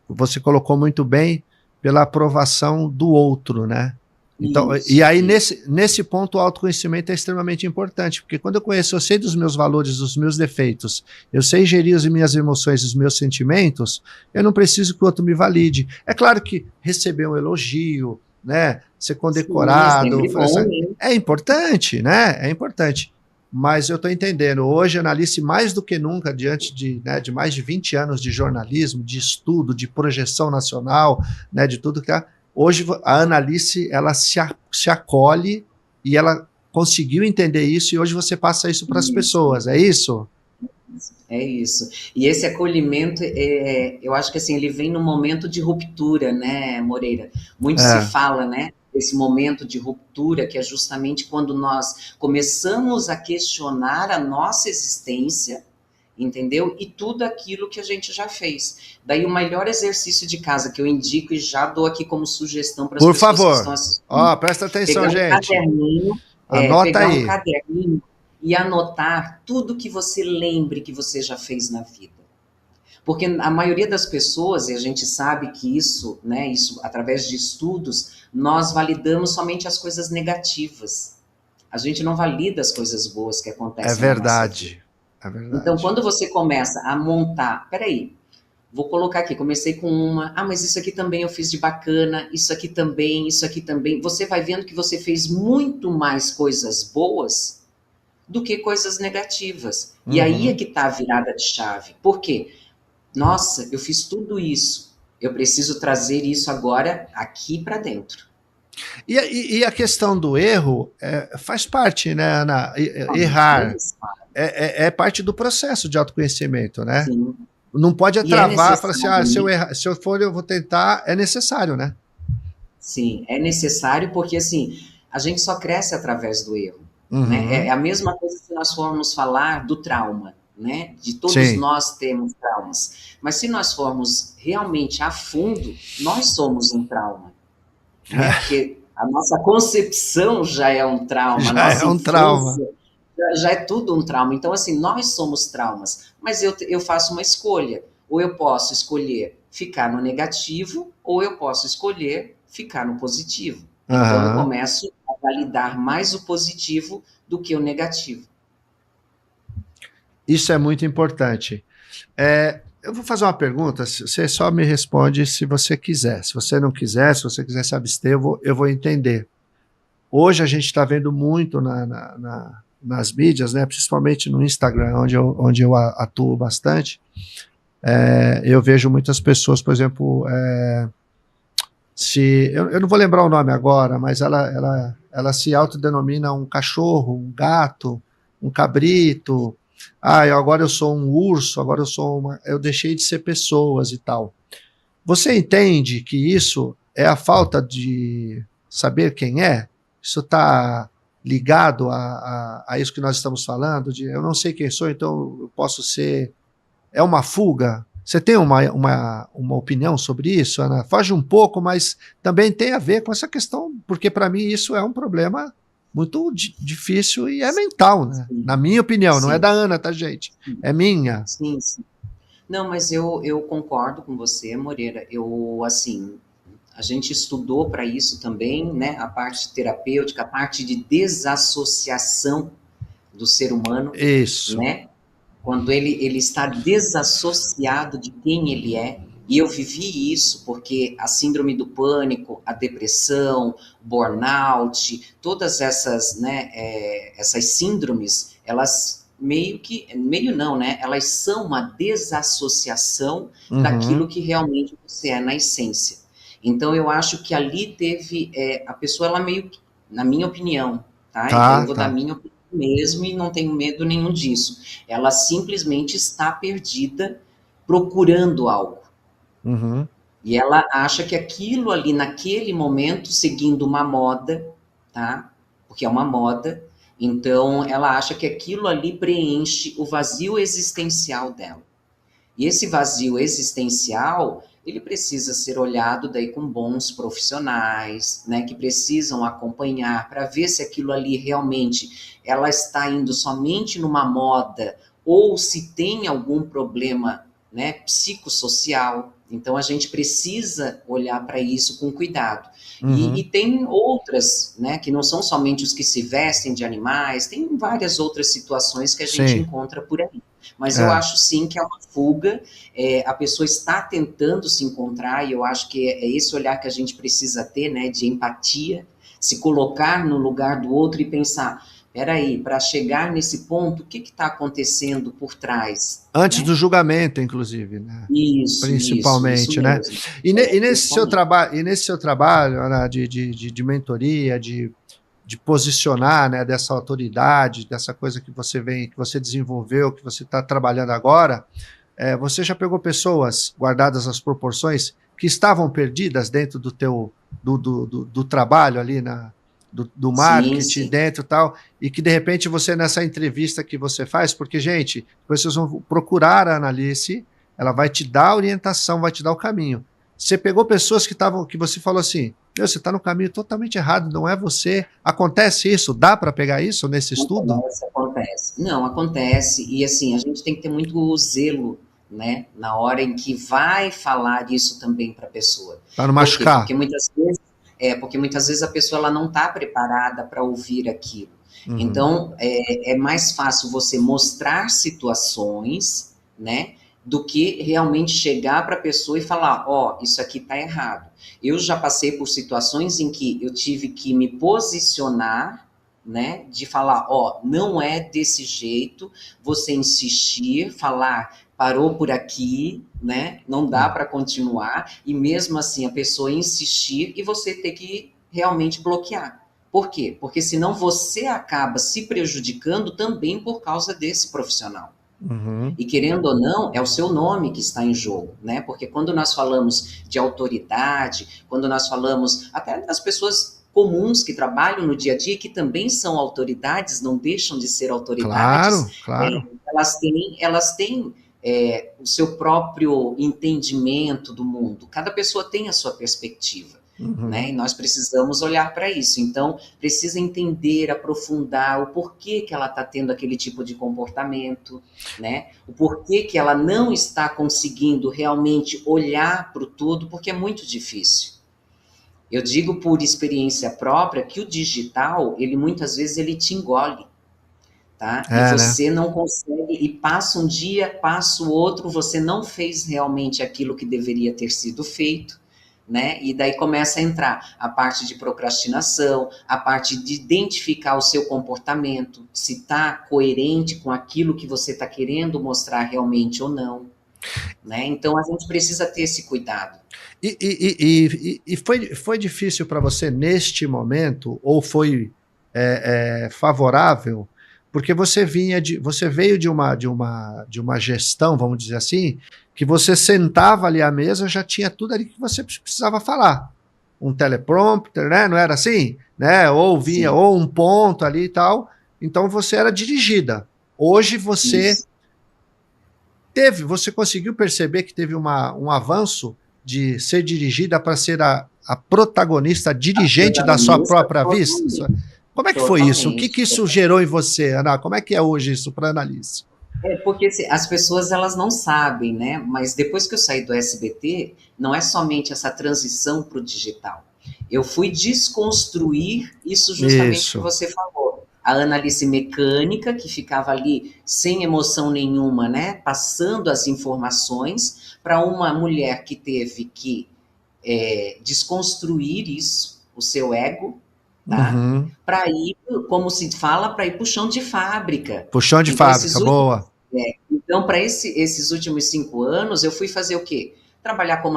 você colocou muito bem, pela aprovação do outro, né? Então, e Isso, aí isso. nesse ponto o autoconhecimento é extremamente importante, porque quando eu conheço, eu sei dos meus valores, dos meus defeitos, eu sei gerir as minhas emoções, os meus sentimentos, eu não preciso que o outro me valide. É claro que receber um elogio, né, ser Sim, é condecorado, sempre bom, né? é importante, né? É importante. Mas eu estou entendendo, hoje, Analice, mais do que nunca, diante de mais de 20 anos de jornalismo, de estudo, de projeção nacional, né, de tudo que há, hoje a Analice ela se acolhe e ela conseguiu entender isso e hoje você passa isso para as Isso. pessoas, é isso? É isso. E esse acolhimento, eu acho que assim, ele vem num momento de ruptura, né, Moreira? Muito se É, fala, né, desse momento de ruptura, que é justamente quando nós começamos a questionar a nossa existência, entendeu? E tudo aquilo que a gente já fez. Daí o melhor exercício de casa que eu indico e já dou aqui como sugestão para as por pessoas que estão favor, assistindo, ó, presta atenção, pegar um gente, caderninho, anota aí. e anotar tudo que você lembre que você já fez na vida. Porque a maioria das pessoas, e a gente sabe que isso, né, isso através de estudos, nós validamos somente as coisas negativas. A gente não valida as coisas boas que É acontecem na nossa vida. verdade, É Então, verdade. quando você começa a montar, peraí, vou colocar aqui, comecei com uma, mas isso aqui também eu fiz de bacana, isso aqui também, isso aqui também. Você vai vendo que você fez muito mais coisas boas do que coisas negativas. E aí é Uhum. que está a virada de chave. Por quê? Nossa, eu fiz tudo isso. Eu preciso trazer isso agora aqui para dentro. E a questão do erro faz parte, né, Ana? Errar Mas, é parte do processo de autoconhecimento, né? sim. Não pode E é travar, falar assim, necessário, se eu né? errar, se eu for, eu vou tentar, é necessário, né? Sim, é necessário porque, assim, a gente só cresce através do erro, né? É Uhum. a mesma coisa se nós formos falar do trauma, né? De todos Sim. nós temos traumas. Mas se nós formos realmente a fundo, nós somos um trauma, né? Porque a nossa concepção já é um trauma, a Já é nossa um trauma. infância já é tudo um trauma. Então, assim, nós somos traumas, mas eu faço uma escolha. Ou eu posso escolher ficar no negativo, ou eu posso escolher ficar no positivo. Então, eu Aham. começo a validar mais o positivo do que o negativo. Isso é muito importante. Eu vou fazer uma pergunta, você só me responde se você quiser. Se você não quiser, se você quiser se abster, eu vou entender. Hoje a gente está vendo muito nas mídias, né, principalmente no Instagram, onde eu atuo bastante. Eu vejo muitas pessoas, por exemplo, eu não vou lembrar o nome agora, mas ela se autodenomina um cachorro, um gato, um cabrito. Agora eu sou um urso, agora eu deixei de ser pessoas e tal. Você entende que isso é a falta de saber quem é? Isso está ligado a isso que nós estamos falando, de eu não sei quem sou, então eu posso ser. É uma fuga? Você tem uma opinião sobre isso, Ana? Foge um pouco, mas também tem a ver com essa questão, porque para mim isso é um problema muito difícil e é mental, né? Sim, Na minha opinião, não é sim, da Ana, tá, gente? É minha. sim, sim. Não, mas eu concordo com você, Moreira. Eu, assim, a gente estudou para isso também, né? A parte terapêutica, a parte de desassociação do ser humano, Isso. né? Quando ele está desassociado de quem ele é. E eu vivi isso porque a síndrome do pânico, a depressão, burnout, todas essas, né, essas síndromes, elas meio não, né? Elas são uma desassociação daquilo Uhum. que realmente você é na essência. Então eu acho que ali teve a pessoa, ela meio, na minha opinião, tá? E aí eu Tá, vou dar tá. minha opinião mesmo e não tenho medo nenhum disso. Ela simplesmente está perdida procurando algo. Uhum. E ela acha que aquilo ali, naquele momento, seguindo uma moda, tá? Porque é uma moda, então ela acha que aquilo ali preenche o vazio existencial dela. E esse vazio existencial, ele precisa ser olhado daí com bons profissionais, né, que precisam acompanhar para ver se aquilo ali realmente ela está indo somente numa moda ou se tem algum problema, né, psicossocial. Então a gente precisa olhar para isso com cuidado. E Uhum. tem outras, né, que não são somente os que se vestem de animais, tem várias outras situações que a gente Sim. encontra por aí. Mas eu É. acho sim que é uma fuga, a pessoa está tentando se encontrar, e eu acho que é esse olhar que a gente precisa ter, né, de empatia, se colocar no lugar do outro e pensar, peraí, para chegar nesse ponto, o que está acontecendo por trás, Antes do né? julgamento, inclusive, né? Isso Principalmente, né? mesmo. E Principalmente. nesse seu trabalho, Ana, de mentoria, de posicionar, né, dessa autoridade, dessa coisa que você desenvolveu, que você está trabalhando agora, você já pegou pessoas, guardadas as proporções, que estavam perdidas dentro do trabalho ali do Sim, marketing sim. dentro e tal, e que de repente você, nessa entrevista que você faz, porque, gente, vocês vão procurar a Analice, ela vai te dar a orientação, vai te dar o caminho. Você pegou pessoas que você falou assim, você está no caminho totalmente errado, não é você. Acontece isso? Dá para pegar isso nesse estudo? Acontece, acontece. Não, acontece. E assim, a gente tem que ter muito zelo, né, na hora em que vai falar isso também para a pessoa. Para não Por quê? machucar? Porque muitas vezes a pessoa ela não está preparada para ouvir aquilo. Uhum. Então, é mais fácil você mostrar situações, né, do que realmente chegar para a pessoa e falar, ó, isso aqui está errado. Eu já passei por situações em que eu tive que me posicionar, né, de falar, ó, não é desse jeito, você insistir, falar, parou por aqui, né, não dá Uhum. para continuar, e mesmo assim a pessoa insistir e você ter que realmente bloquear. Por quê? Porque senão você acaba se prejudicando também por causa desse profissional. Uhum. E querendo ou não, é o seu nome que está em jogo, né? Porque quando nós falamos de autoridade, quando nós falamos até das pessoas comuns que trabalham no dia a dia, que também são autoridades, não deixam de ser autoridades, Claro, claro. elas têm o seu próprio entendimento do mundo. Cada pessoa tem a sua perspectiva. Né? E Uhum. nós precisamos olhar para isso. Então, precisa entender, aprofundar o porquê que ela está tendo aquele tipo de comportamento, né? O porquê que ela não está conseguindo realmente olhar para o todo, porque é muito difícil. Eu digo por experiência própria que o digital, ele muitas vezes ele te engole, tá? E É, né? você não consegue, e passa um dia, passa o outro, você não fez realmente aquilo que deveria ter sido feito, né? E daí começa a entrar a parte de procrastinação, a parte de identificar o seu comportamento, se está coerente com aquilo que você está querendo mostrar realmente ou não, né? Então a gente precisa ter esse cuidado. E foi difícil para você neste momento, ou foi favorável? Porque você veio de uma gestão, vamos dizer assim, que você sentava ali à mesa, já tinha tudo ali que você precisava falar. Um teleprompter, né? Não era assim? Né? Ou vinha, Sim, ou um ponto ali e tal. Então você era dirigida. Hoje isso. você conseguiu perceber que teve um avanço de ser dirigida para ser a protagonista, a A dirigente da sua protagonista, própria vida? totalmente, Como é que foi isso? O que, totalmente. que isso gerou em você, Ana? Como é que é hoje isso para a Annalise? É porque as pessoas elas não sabem, né? Mas depois que eu saí do SBT, não é somente essa transição para o digital. Eu fui desconstruir isso justamente que Isso. você falou. A análise mecânica, que ficava ali sem emoção nenhuma, né? Passando as informações para uma mulher que teve que desconstruir isso, o seu ego, tá? Uhum. Para ir, como se fala, para ir para o chão de fábrica. Puxão de Então, fábrica, boa. então, para esses últimos 5 anos, eu fui fazer o quê? Trabalhar com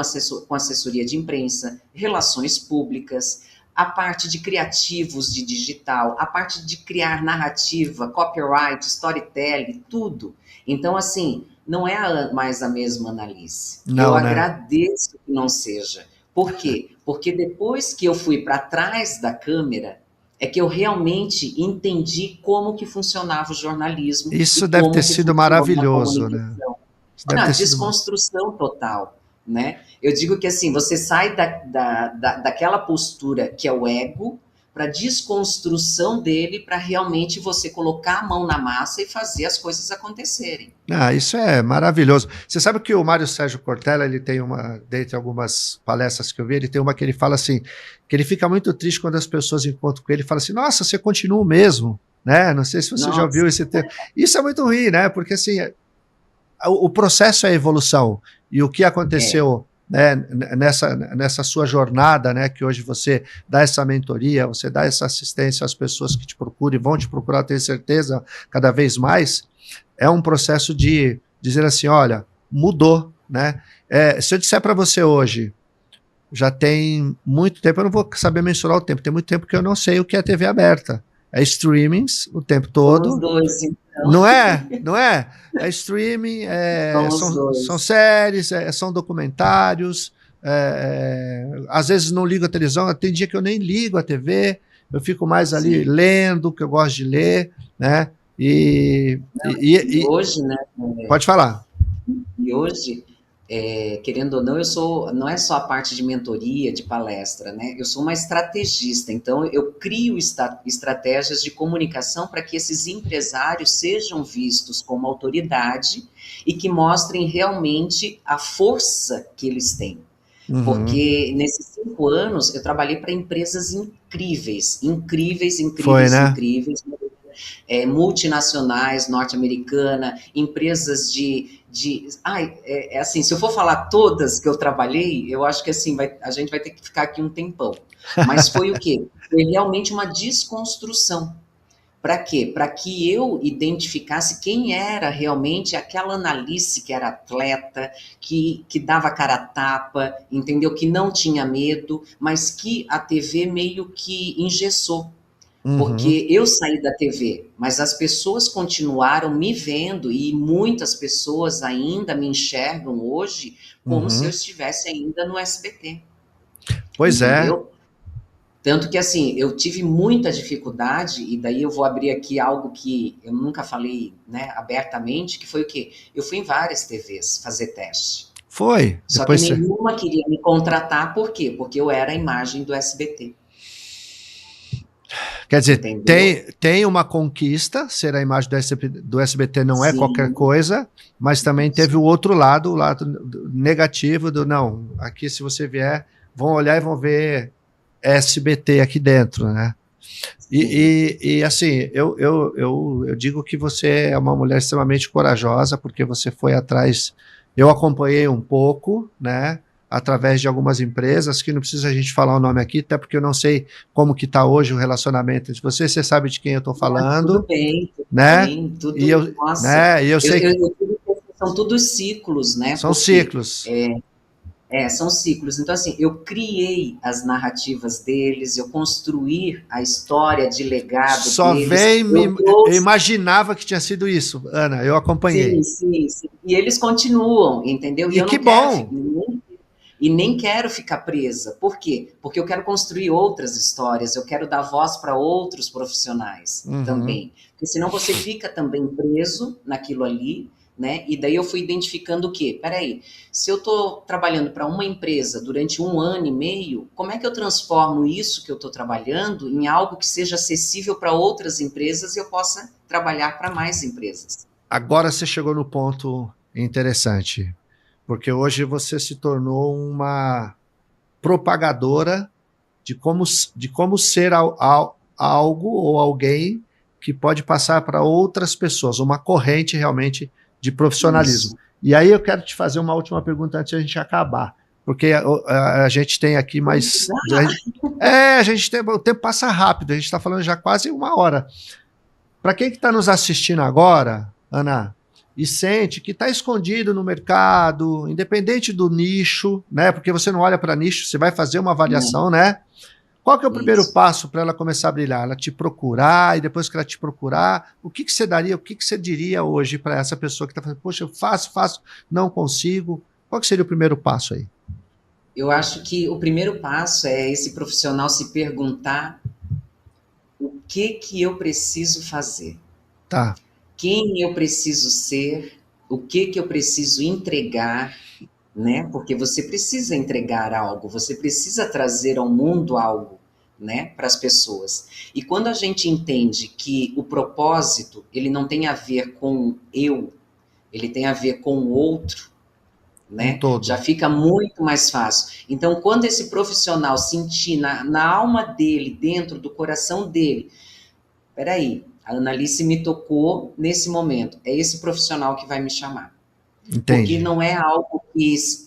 assessoria de imprensa, relações públicas, a parte de criativos de digital, a parte de criar narrativa, copyright, storytelling, tudo. Então, assim, não é mais a mesma Annalise. Eu Não, né? agradeço que não seja. Por quê? Porque depois que eu fui para trás da câmera, é que eu realmente entendi como que funcionava o jornalismo e Isso deve ter como que sido funciona a maravilhoso, né? comunicação. Isso deve Não, ter sido. desconstrução total, né? Eu digo que assim, você sai daquela postura que é o ego para desconstrução dele para realmente você colocar a mão na massa e fazer as coisas acontecerem. Ah, isso é maravilhoso. Você sabe que o Mário Sérgio Cortella, ele tem dentre algumas palestras que eu vi, ele tem uma que ele fala assim, que ele fica muito triste quando as pessoas encontram com ele e falam assim, nossa, você continua o mesmo, né? Não sei se você já ouviu Nossa, esse termo. Isso é muito ruim, né? Porque assim, o processo é a evolução. E o que é, aconteceu, né, nessa sua jornada, né, que hoje você dá essa mentoria, você dá essa assistência às pessoas que te procuram e vão te procurar, tenho certeza, cada vez mais, é um processo de dizer assim, olha, mudou, né? Se eu disser para você hoje, já tem muito tempo, eu não vou saber mensurar o tempo, tem muito tempo que eu não sei o que é TV aberta. É streamings o tempo somos todo, dois, então. não é? Não é? É streaming, Somos são dois. séries, são documentários. Às vezes não ligo a televisão, tem dia que eu nem ligo a TV, eu fico mais ali Sim. lendo, que eu gosto de ler, né? E, e, E e hoje, né? pode falar. E hoje, querendo ou não, eu sou, não é só a parte de mentoria, de palestra, né? Eu sou uma estrategista, então eu crio estratégias de comunicação para que esses empresários sejam vistos como autoridade e que mostrem realmente a força que eles têm. Uhum. Porque nesses 5 anos eu trabalhei para empresas incríveis, incríveis, Foi, incríveis, né? incríveis. multinacionais norte-americana, empresas assim, se eu for falar todas que eu trabalhei, eu acho que assim, a gente vai ter que ficar aqui um tempão. Mas foi o quê? Foi realmente uma desconstrução. Para quê? Para que eu identificasse quem era realmente aquela Analice que era atleta, que dava cara a tapa, entendeu? Que não tinha medo, mas que a TV meio que engessou. Porque eu saí da TV, mas as pessoas continuaram me vendo e muitas pessoas ainda me enxergam hoje como se eu estivesse ainda no SBT. Pois é. Entendeu? Tanto que, assim, eu tive muita dificuldade, e daí eu vou abrir aqui algo que eu nunca falei, né, abertamente, que foi o quê? Eu fui em várias TVs fazer teste. Foi. Só Depois que você... nenhuma queria me contratar, por quê? Porque eu era a imagem do SBT. Quer dizer, Entendeu? tem uma conquista, ser a imagem do SBT não é qualquer coisa, mas também teve o outro lado, o lado negativo do, não, aqui se você vier, vão olhar e vão ver SBT aqui dentro, né? E assim, eu digo que você é uma mulher extremamente corajosa, porque você foi atrás, eu acompanhei um pouco, né? Através de algumas empresas, que não precisa a gente falar o nome aqui, até porque eu não sei como que está hoje o relacionamento entre vocês, você sabe de quem eu estou falando, Tudo né? bem, tudo, E eu, nossa, né? E eu sei que são todos ciclos, né? são Porque ciclos. são ciclos. Então, assim, eu criei as narrativas deles, eu construí a história de legado Só deles, vem eu eu trouxe. imaginava que tinha sido isso, Ana, eu acompanhei. Sim, sim, sim. E eles continuam, entendeu? E E eu que não quero bom! nem quero ficar presa. Por quê? Porque eu quero construir outras histórias, eu quero dar voz para outros profissionais também. Porque senão você fica também preso naquilo ali, né? E daí eu fui identificando o quê? Peraí, se eu estou trabalhando para uma empresa durante 1 ano e meio, como é que eu transformo isso que eu estou trabalhando em algo que seja acessível para outras empresas e eu possa trabalhar para mais empresas? Agora você chegou no ponto interessante, porque hoje você se tornou uma propagadora de como ser algo ou alguém que pode passar para outras pessoas, uma corrente realmente de profissionalismo. Isso. E aí eu quero te fazer uma última pergunta antes de a gente acabar, porque a gente tem aqui mais... a gente tem, o tempo passa rápido, a gente está falando já quase 1 hora. Para quem que está nos assistindo agora, Ana, e sente que está escondido no mercado, independente do nicho, né? Porque você não olha para nicho, você vai fazer uma avaliação, né? Qual que é o primeiro Isso. passo para ela começar a brilhar? Ela te procurar, e depois que ela te procurar, o que você daria, o que você diria hoje para essa pessoa que está falando, poxa, eu faço, não consigo. Qual que seria o primeiro passo aí? Eu acho que o primeiro passo é esse profissional se perguntar o que eu preciso fazer, Tá. quem eu preciso ser, o que eu preciso entregar, né? Porque você precisa entregar algo, você precisa trazer ao mundo algo, né, para as pessoas. E quando a gente entende que o propósito, ele não tem a ver com eu, ele tem a ver com o outro, Um né? Já todo. fica muito mais fácil. Então, quando esse profissional sentir na alma dele, dentro do coração dele, peraí, a Analice me tocou nesse momento, é esse profissional que vai me chamar. Porque Entendi. não é algo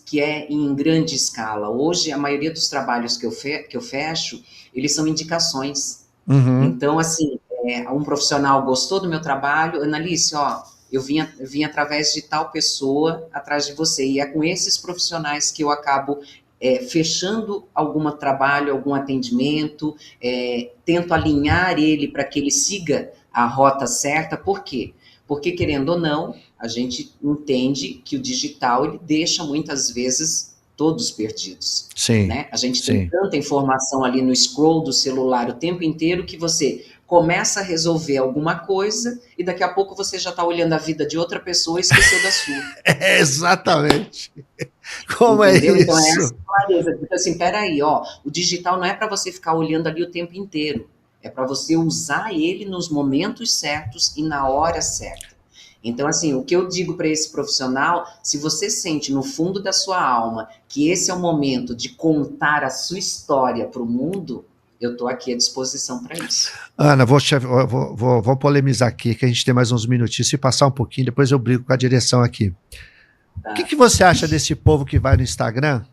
que é em grande escala. Hoje, a maioria dos trabalhos que eu fecho, eles são indicações. Uhum. Então, assim, um profissional gostou do meu trabalho, Analice, ó, eu vim através de tal pessoa atrás de você. E é com esses profissionais que eu acabo fechando algum trabalho, algum atendimento, tento alinhar ele para que ele siga a rota certa. Por quê? Porque, querendo ou não, a gente entende que o digital ele deixa muitas vezes todos perdidos. Sim, Né? A gente tem sim. tanta informação ali no scroll do celular o tempo inteiro que você começa a resolver alguma coisa e daqui a pouco você já está olhando a vida de outra pessoa e esqueceu da sua. Exatamente. Como é Entendeu? Então é isso? essa clareza. Tipo assim, peraí, ó, o digital não é para você ficar olhando ali o tempo inteiro. É para você usar ele nos momentos certos e na hora certa. Então, assim, o que eu digo para esse profissional, se você sente no fundo da sua alma que esse é o momento de contar a sua história para o mundo, eu estou aqui à disposição para isso. Ana, vou polemizar aqui, que a gente tem mais uns minutinhos. Se passar um pouquinho, depois eu brigo com a direção aqui. Tá? O que você acha desse povo que vai no Instagram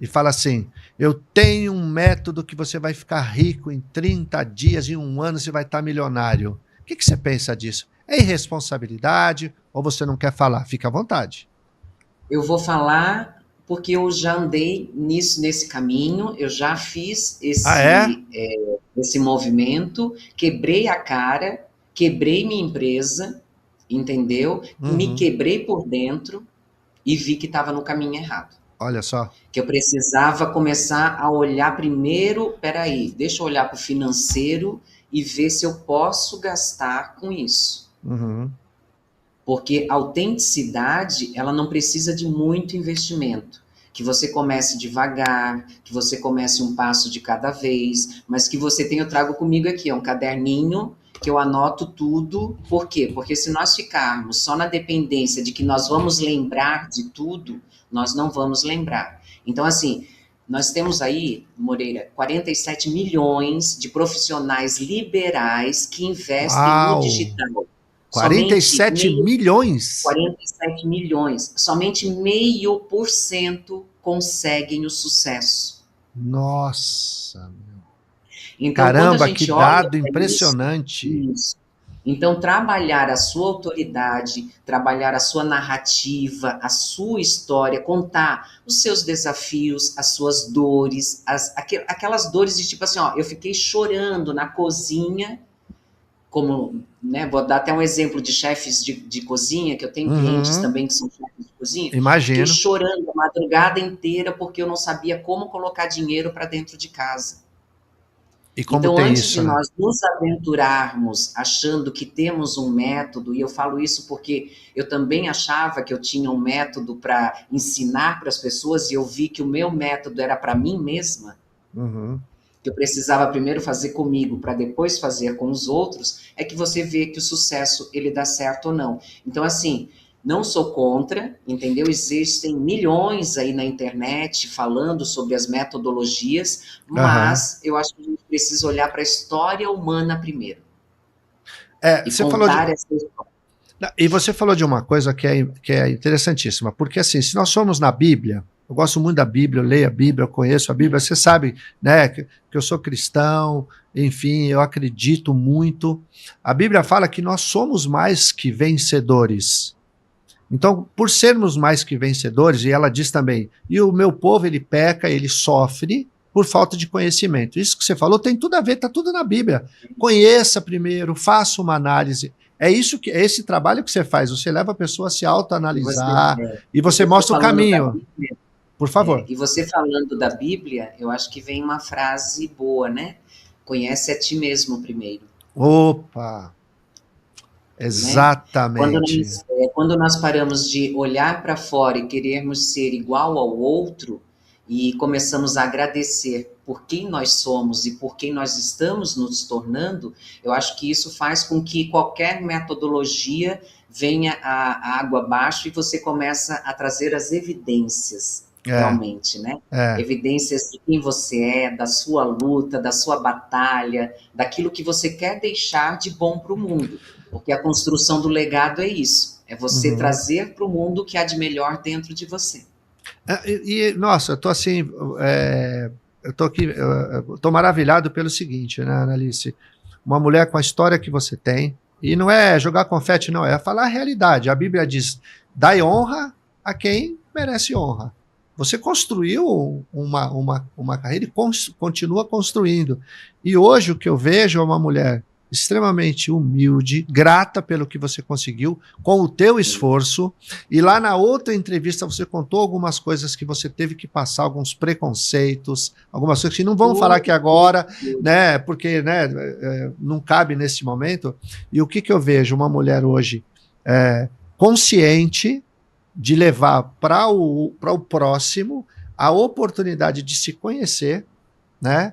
e fala assim, eu tenho um método que você vai ficar rico em 30 dias, em 1 ano você vai estar milionário. O que você pensa disso? É irresponsabilidade ou você não quer falar? Fica à vontade. Eu vou falar porque eu já andei nesse caminho, eu já fiz esse movimento, quebrei a cara, quebrei minha empresa, entendeu? Me quebrei por dentro e vi que estava no caminho errado. Olha só. Que eu precisava começar a olhar primeiro, peraí, deixa eu olhar para o financeiro e ver se eu posso gastar com isso. Porque a autenticidade, ela não precisa de muito investimento. Que você comece devagar, que você comece um passo de cada vez, mas que você tenha, eu trago comigo aqui, um caderninho que eu anoto tudo. Por quê? Porque se nós ficarmos só na dependência de que nós vamos lembrar de tudo, nós não vamos lembrar. Então, assim, nós temos aí, Moreira, 47 milhões de profissionais liberais que investem no digital. 47 milhões? 47 milhões. Somente 0,5% conseguem o sucesso. Nossa, meu. Então, caramba, que dado impressionante. Isso. Então, trabalhar a sua autoridade, trabalhar a sua narrativa, a sua história, contar os seus desafios, as suas dores, aquelas dores de tipo assim, ó, eu fiquei chorando na cozinha, como, né, vou dar até um exemplo de chefes de cozinha, que eu tenho clientes também que são chefes de cozinha. Imagino. Fiquei chorando a madrugada inteira porque eu não sabia como colocar dinheiro para dentro de casa. E como então, tem antes isso, de né? nós nos aventurarmos achando que temos um método, e eu falo isso porque eu também achava que eu tinha um método para ensinar para as pessoas, e eu vi que o meu método era para mim mesma, que eu precisava primeiro fazer comigo para depois fazer com os outros, é que você vê que o sucesso ele dá certo ou não. Então, assim, não sou contra, entendeu? Existem milhões aí na internet falando sobre as metodologias, mas eu acho que a gente precisa olhar para a história humana primeiro. E você contar essa história. E você falou de uma coisa que é interessantíssima, porque assim, se nós somos na Bíblia, eu gosto muito da Bíblia, eu leio a Bíblia, eu conheço a Bíblia, você sabe, né, que eu sou cristão, enfim, eu acredito muito. A Bíblia fala que nós somos mais que vencedores. Então, por sermos mais que vencedores, e ela diz também, e o meu povo, ele peca, ele sofre por falta de conhecimento. Isso que você falou tem tudo a ver, está tudo na Bíblia. Conheça primeiro, faça uma análise. É esse trabalho que você faz, você leva a pessoa a se autoanalisar e você mostra o caminho. Por favor. E você falando da Bíblia, eu acho que vem uma frase boa, né? Conhece a ti mesmo primeiro. Opa! Exatamente. Né? Quando nós paramos de olhar para fora e querermos ser igual ao outro e começamos a agradecer por quem nós somos e por quem nós estamos nos tornando, eu acho que isso faz com que qualquer metodologia venha a água abaixo e você começa a trazer as evidências. Realmente, né? Evidências de quem você é, da sua luta, da sua batalha, daquilo que você quer deixar de bom para o mundo. Porque a construção do legado é isso, é você trazer para o mundo o que há de melhor dentro de você. Nossa, eu tô assim, eu tô aqui, eu tô maravilhado pelo seguinte, né, Analice? Uma mulher com a história que você tem, e não é jogar confete, não, é falar a realidade. A Bíblia diz, dai honra a quem merece honra. Você construiu uma carreira e continua construindo. E hoje o que eu vejo é uma mulher extremamente humilde, grata pelo que você conseguiu, com o teu esforço, e lá na outra entrevista você contou algumas coisas que você teve que passar, alguns preconceitos, algumas coisas que não vamos falar aqui agora, né, porque, né, não cabe nesse momento. E o que eu vejo? Uma mulher hoje consciente de levar para o próximo a oportunidade de se conhecer, né?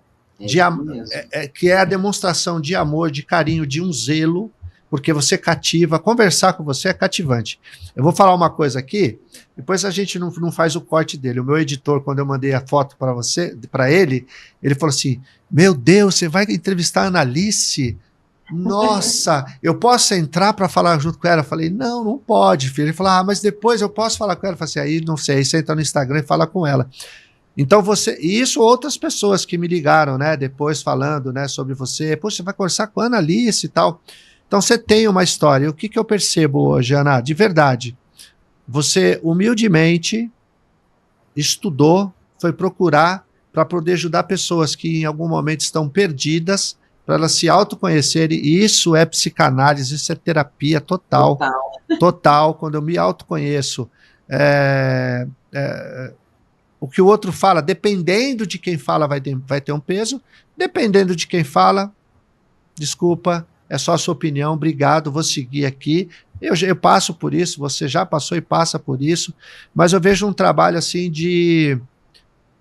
Que é a demonstração de amor, de carinho, de um zelo, porque você cativa, conversar com você é cativante. Eu vou falar uma coisa aqui, depois a gente não faz o corte dele. O meu editor, quando eu mandei a foto para ele falou assim, meu Deus, você vai entrevistar a Analice? Nossa, eu posso entrar para falar junto com ela? Eu falei, não pode, filho. Ele falou, mas depois eu posso falar com ela? Eu falei assim, aí não sei, aí você entra no Instagram e fala com ela. Então e isso outras pessoas que me ligaram, né, depois falando, né, sobre você, poxa, você vai conversar com a Analice e tal. Então você tem uma história. O que eu percebo hoje, Ana, de verdade? Você humildemente estudou, foi procurar para poder ajudar pessoas que em algum momento estão perdidas, para elas se autoconhecerem, e isso é psicanálise, isso é terapia total. Total. Quando eu me autoconheço, o que o outro fala, dependendo de quem fala, vai ter um peso, dependendo de quem fala, desculpa, é só a sua opinião, obrigado, vou seguir aqui. Eu passo por isso, você já passou e passa por isso, mas eu vejo um trabalho assim de...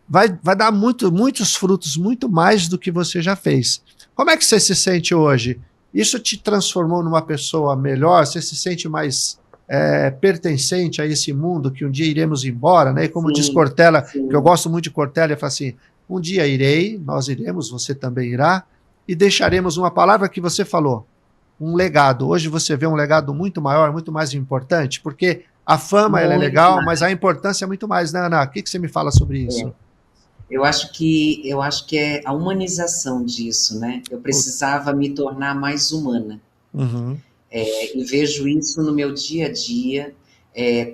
Vai dar muitos frutos, muito mais do que você já fez. Como é que você se sente hoje? Isso te transformou numa pessoa melhor? Você se sente mais pertencente a esse mundo que um dia iremos embora, né? E como diz Cortella, que eu gosto muito de Cortella, ele fala assim, um dia nós iremos, você também irá, e deixaremos uma palavra que você falou, um legado. Hoje você vê um legado muito maior, muito mais importante, porque a fama ela é legal, mas a importância é muito mais, né, Ana? O que você me fala sobre isso? Eu acho que é a humanização disso, né? Eu precisava me tornar mais humana. Uhum. E vejo isso no meu dia a dia.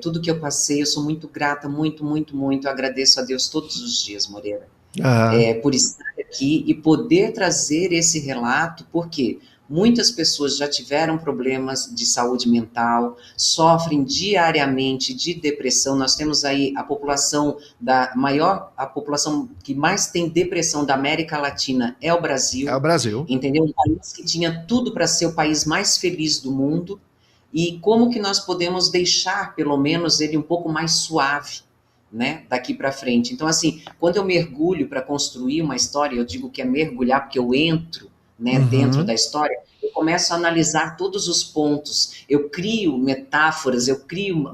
Tudo que eu passei, eu sou muito grata, muito, muito, muito. Eu agradeço a Deus todos os dias, Moreira, por estar aqui e poder trazer esse relato, porque muitas pessoas já tiveram problemas de saúde mental, sofrem diariamente de depressão. Nós temos aí a população que mais tem depressão da América Latina é o Brasil. É o Brasil. Entendeu? Um país que tinha tudo para ser o país mais feliz do mundo. E como que nós podemos deixar, pelo menos, ele um pouco mais suave, né, daqui para frente? Então, assim, quando eu mergulho para construir uma história, eu digo que é mergulhar porque eu entro, né, dentro da história, eu começo a analisar todos os pontos, eu crio metáforas, eu crio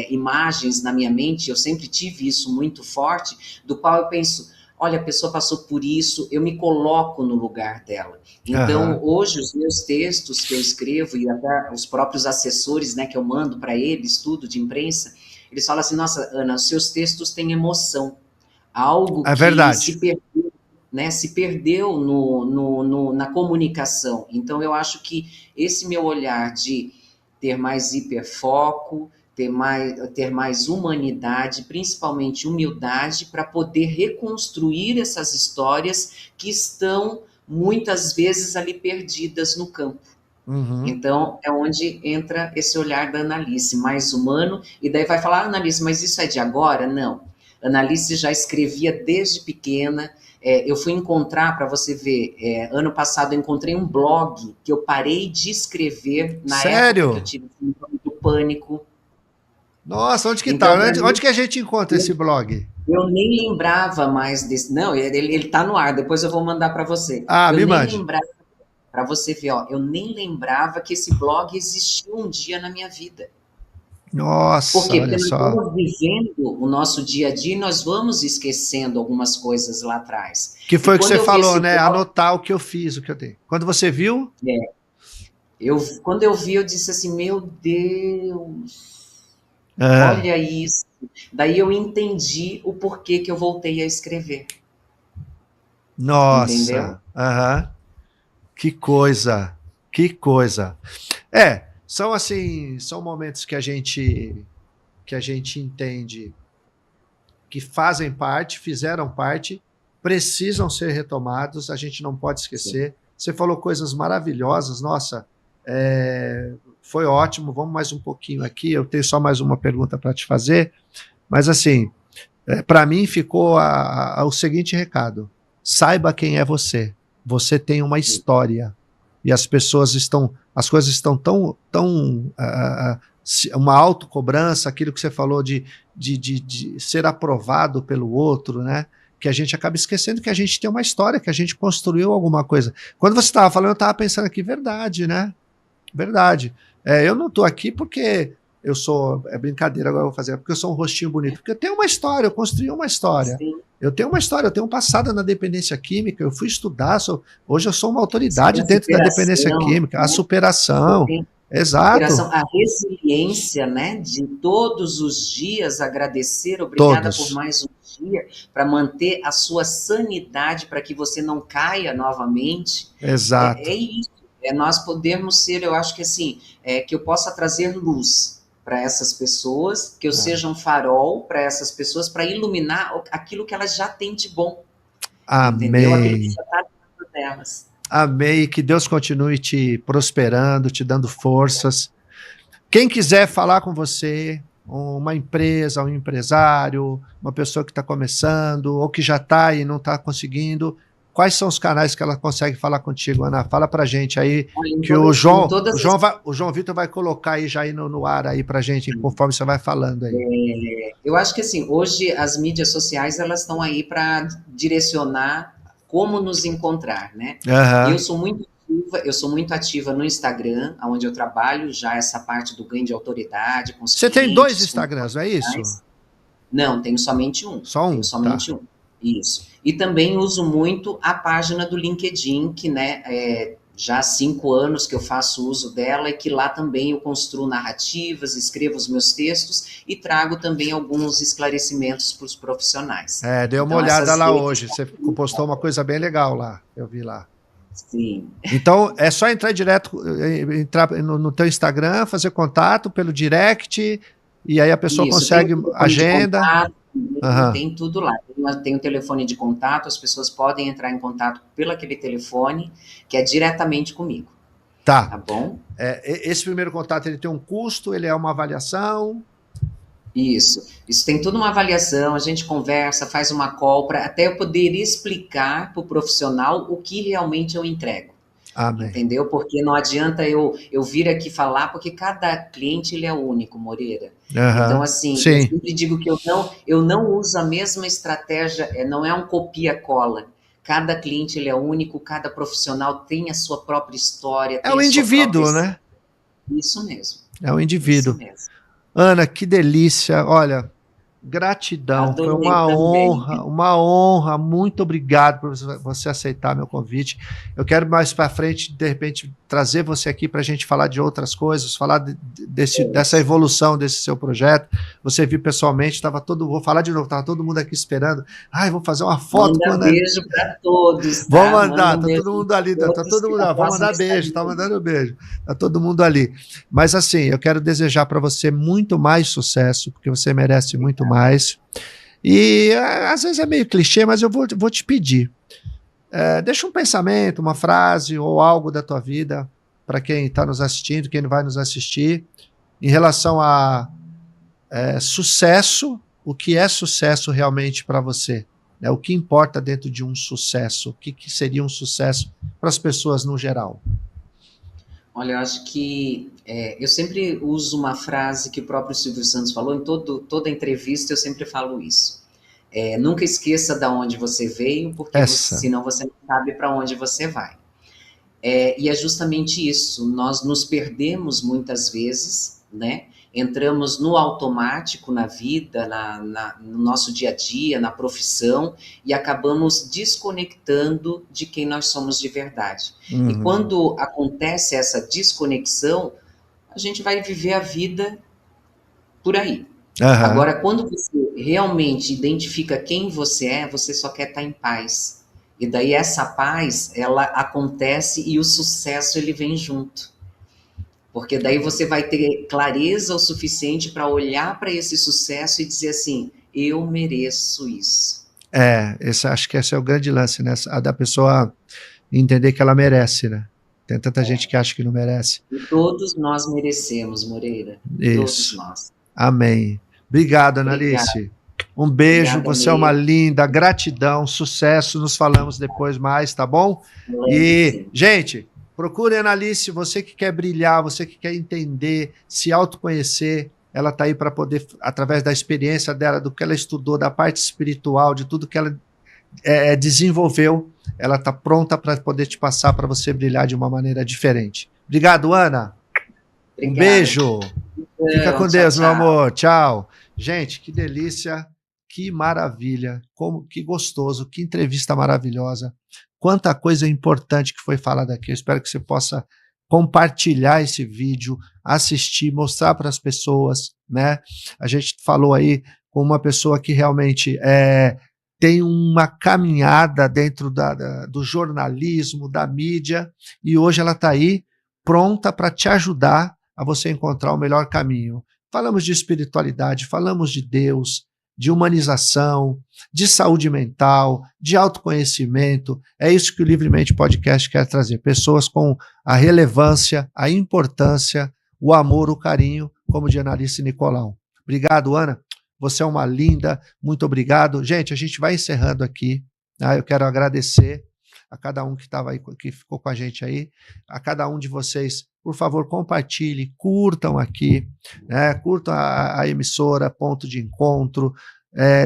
imagens na minha mente, eu sempre tive isso muito forte, do qual eu penso, olha, a pessoa passou por isso, eu me coloco no lugar dela. Então, hoje, os meus textos que eu escrevo, e até os próprios assessores, né, que eu mando para eles, tudo de imprensa, eles falam assim, nossa, Ana, os seus textos têm emoção, algo que se perdeu, né, se perdeu na comunicação. Então, eu acho que esse meu olhar de ter mais hiperfoco, ter mais humanidade, principalmente humildade, para poder reconstruir essas histórias que estão, muitas vezes, ali perdidas no campo. Então, é onde entra esse olhar da Analice, mais humano, e daí vai falar, Analice, mas isso é de agora? Não. Analice já escrevia desde pequena. Eu fui encontrar, para você ver, ano passado eu encontrei um blog que eu parei de escrever na época que eu tive o pânico. Nossa, onde que então, tá? Onde que a gente encontra esse blog? Eu nem lembrava mais desse... Não, ele tá no ar, depois eu vou mandar para você. Me mande. Para você ver, eu nem lembrava que esse blog existiu um dia na minha vida. Nossa, Por quê? Porque nós estamos vivendo o nosso dia a dia e nós vamos esquecendo algumas coisas lá atrás. Que foi o que você falou, né? Anotar o que eu fiz, o que eu tenho. Quando você viu? Quando eu vi, eu disse assim, meu Deus, olha isso. Daí eu entendi o porquê que eu voltei a escrever. Nossa, entendeu? Que coisa, que coisa. São assim, são momentos que a gente entende que fazem parte, fizeram parte, precisam ser retomados, a gente não pode esquecer. Sim. Você falou coisas maravilhosas, nossa, foi ótimo, vamos mais um pouquinho aqui, eu tenho só mais uma pergunta para te fazer, mas assim, para mim ficou o seguinte recado, saiba quem é você tem uma história, e as coisas estão tão uma autocobrança, aquilo que você falou de ser aprovado pelo outro, né? Que a gente acaba esquecendo que a gente tem uma história, que a gente construiu alguma coisa. Quando você estava falando, eu estava pensando aqui, verdade, né? verdade. Eu não estou aqui porque eu sou... É brincadeira, agora eu vou fazer. Porque eu sou um rostinho bonito. Porque eu tenho uma história, eu construí uma história. Sim. Eu tenho uma história, eu tenho um passado na dependência química, eu fui estudar, hoje eu sou uma autoridade dentro da dependência química, né? A superação, exato. A resiliência, né, de todos os dias agradecer, obrigada por mais um dia, para manter a sua sanidade, para que você não caia novamente. Exato. É isso, nós podemos ser, eu acho que assim, que eu possa trazer luz para essas pessoas, que eu seja um farol para essas pessoas, para iluminar aquilo que elas já têm de bom. Amém. Entendeu? Aquilo que já está dentro delas. Amém. Que Deus continue te prosperando, te dando forças. Quem quiser falar com você, uma empresa, um empresário, uma pessoa que está começando, ou que já está e não está conseguindo, quais são os canais que ela consegue falar contigo, Ana? Fala pra gente aí, que o João Vitor vai colocar aí já aí no ar aí pra gente, conforme você vai falando aí. Eu acho que assim, hoje as mídias sociais, elas estão aí para direcionar como nos encontrar, né? Uhum. Eu sou muito ativa no Instagram, onde eu trabalho já essa parte do ganho de autoridade com os Você clientes, tem 2 Instagrams, não é isso? Não, tenho somente um. Só um? Tenho somente um. Isso. E também uso muito a página do LinkedIn, que, né, já há 5 anos que eu faço uso dela, e que lá também eu construo narrativas, escrevo os meus textos e trago também alguns esclarecimentos para os profissionais. Dei uma olhada lá hoje, você postou uma coisa bem legal lá, eu vi lá. Sim. Então, é só entrar no teu Instagram, fazer contato pelo direct, e aí a pessoa consegue agenda. Tem tudo lá. Tem o telefone de contato, as pessoas podem entrar em contato pelo aquele telefone, que é diretamente comigo. Tá bom? Esse primeiro contato, ele tem um custo, ele é uma avaliação? Isso tem toda uma avaliação, a gente conversa, faz uma call, para até eu poder explicar para o profissional o que realmente eu entrego. Amém. Entendeu? Porque não adianta eu vir aqui falar, porque cada cliente ele é único, Moreira. Então, assim, eu sempre digo que eu não uso a mesma estratégia, não é um copia-cola. Cada cliente ele é único, cada profissional tem a sua própria história. É o indivíduo, né? Isso mesmo. É o indivíduo. Isso mesmo. Ana, que delícia. Olha, gratidão, adorei, foi uma honra, muito obrigado por você aceitar meu convite. Eu quero mais para frente, de repente, trazer você aqui para a gente falar de outras coisas, falar dessa evolução desse seu projeto. Você viu pessoalmente, vou falar de novo, estava todo mundo aqui esperando. Vou fazer uma foto. Manda beijo para todos. Tá? Vou mandar, tá todo mundo ali, tá todo mundo, vou mandar beijo, tá mandando beijo, tá todo mundo ali. Mas assim, eu quero desejar para você muito mais sucesso, porque você merece muito mais. E às vezes é meio clichê, mas eu vou te pedir. Deixa um pensamento, uma frase ou algo da tua vida para quem está nos assistindo, quem vai nos assistir, em relação a sucesso, o que é sucesso realmente para você? O que importa dentro de um sucesso? O que seria um sucesso para as pessoas no geral? Olha, eu acho que eu sempre uso uma frase que o próprio Silvio Santos falou, em toda entrevista eu sempre falo isso. Nunca esqueça de onde você veio, porque senão você não sabe para onde você vai. E é justamente isso, nós nos perdemos muitas vezes, né? Entramos no automático na vida, no nosso dia a dia, na profissão, e acabamos desconectando de quem nós somos de verdade. Uhum. E quando acontece essa desconexão, a gente vai viver a vida por aí. Uhum. Agora, quando você realmente identifica quem você é, você só quer estar em paz. E daí essa paz, ela acontece e o sucesso, ele vem junto. Porque daí você vai ter clareza o suficiente para olhar para esse sucesso e dizer assim, eu mereço isso. Acho que esse é o grande lance, né? A da pessoa entender que ela merece, né? Tem tanta gente que acha que não merece. E todos nós merecemos, Moreira. Isso. Todos nós. Amém. Obrigado, Analice. Um beijo, Obrigada, você é uma linda, gratidão, sucesso, nos falamos depois mais, tá bom? E, gente, procure a Analice, você que quer brilhar, você que quer entender, se autoconhecer, ela está aí para poder, através da experiência dela, do que ela estudou, da parte espiritual, de tudo que ela desenvolveu, ela está pronta para poder te passar para você brilhar de uma maneira diferente. Obrigado, Ana. Um Obrigada. beijo. Fica com Tchau, Deus, meu tchau. amor. Tchau. Gente, que delícia, que maravilha, que gostoso, que entrevista maravilhosa. Quanta coisa importante que foi falada aqui. Eu espero que você possa compartilhar esse vídeo, assistir, mostrar para as pessoas, né? A gente falou aí com uma pessoa que realmente tem uma caminhada dentro do jornalismo, da mídia, e hoje ela está aí pronta para te ajudar a você encontrar o melhor caminho. Falamos de espiritualidade, falamos de Deus, de humanização, de saúde mental, de autoconhecimento. É isso que o Livremente Podcast quer trazer. Pessoas com a relevância, a importância, o amor, o carinho, como de Analice Nicolau. Obrigado, Ana. Você é uma linda. Muito obrigado. Gente, a gente vai encerrando aqui. Eu quero agradecer a cada um que estava aí, que ficou com a gente aí, a cada um de vocês. Por favor, compartilhe, curtam aqui, né? Curtam a emissora Ponto de Encontro,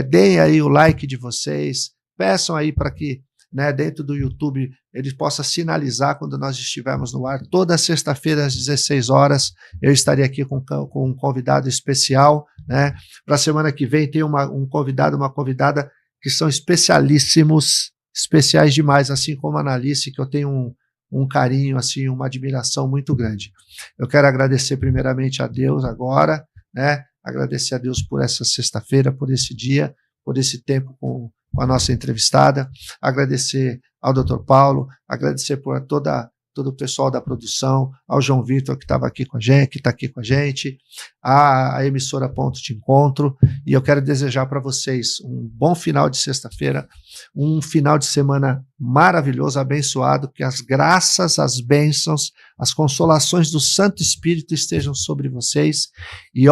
deem aí o like de vocês, peçam aí para que, né, dentro do YouTube ele possa sinalizar quando nós estivermos no ar. Toda sexta-feira às 16 horas eu estarei aqui com um convidado especial, né? Para a semana que vem tem um convidado, uma convidada que são especialíssimos, especiais demais, assim como a Analice, que eu tenho um carinho, assim, uma admiração muito grande. Eu quero agradecer primeiramente a Deus agora, né? Agradecer a Deus por essa sexta-feira, por esse dia, por esse tempo com a nossa entrevistada, agradecer ao Dr. Paulo, agradecer por todo o pessoal da produção, ao João Vitor que estava aqui com a gente, que está aqui com a gente, a emissora Ponto de Encontro, e eu quero desejar para vocês um bom final de sexta-feira, um final de semana maravilhoso, abençoado, que as graças, as bênçãos, as consolações do Santo Espírito estejam sobre vocês, e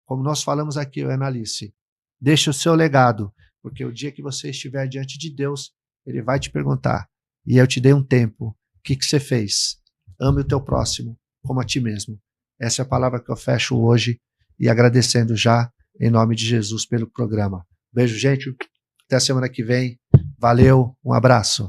como nós falamos aqui, Analice, deixe o seu legado, porque o dia que você estiver diante de Deus, ele vai te perguntar, e eu te dei um tempo, o que você fez? Ame o teu próximo como a ti mesmo. Essa é a palavra que eu fecho hoje e agradecendo já em nome de Jesus pelo programa. Beijo, gente. Até a semana que vem. Valeu, um abraço.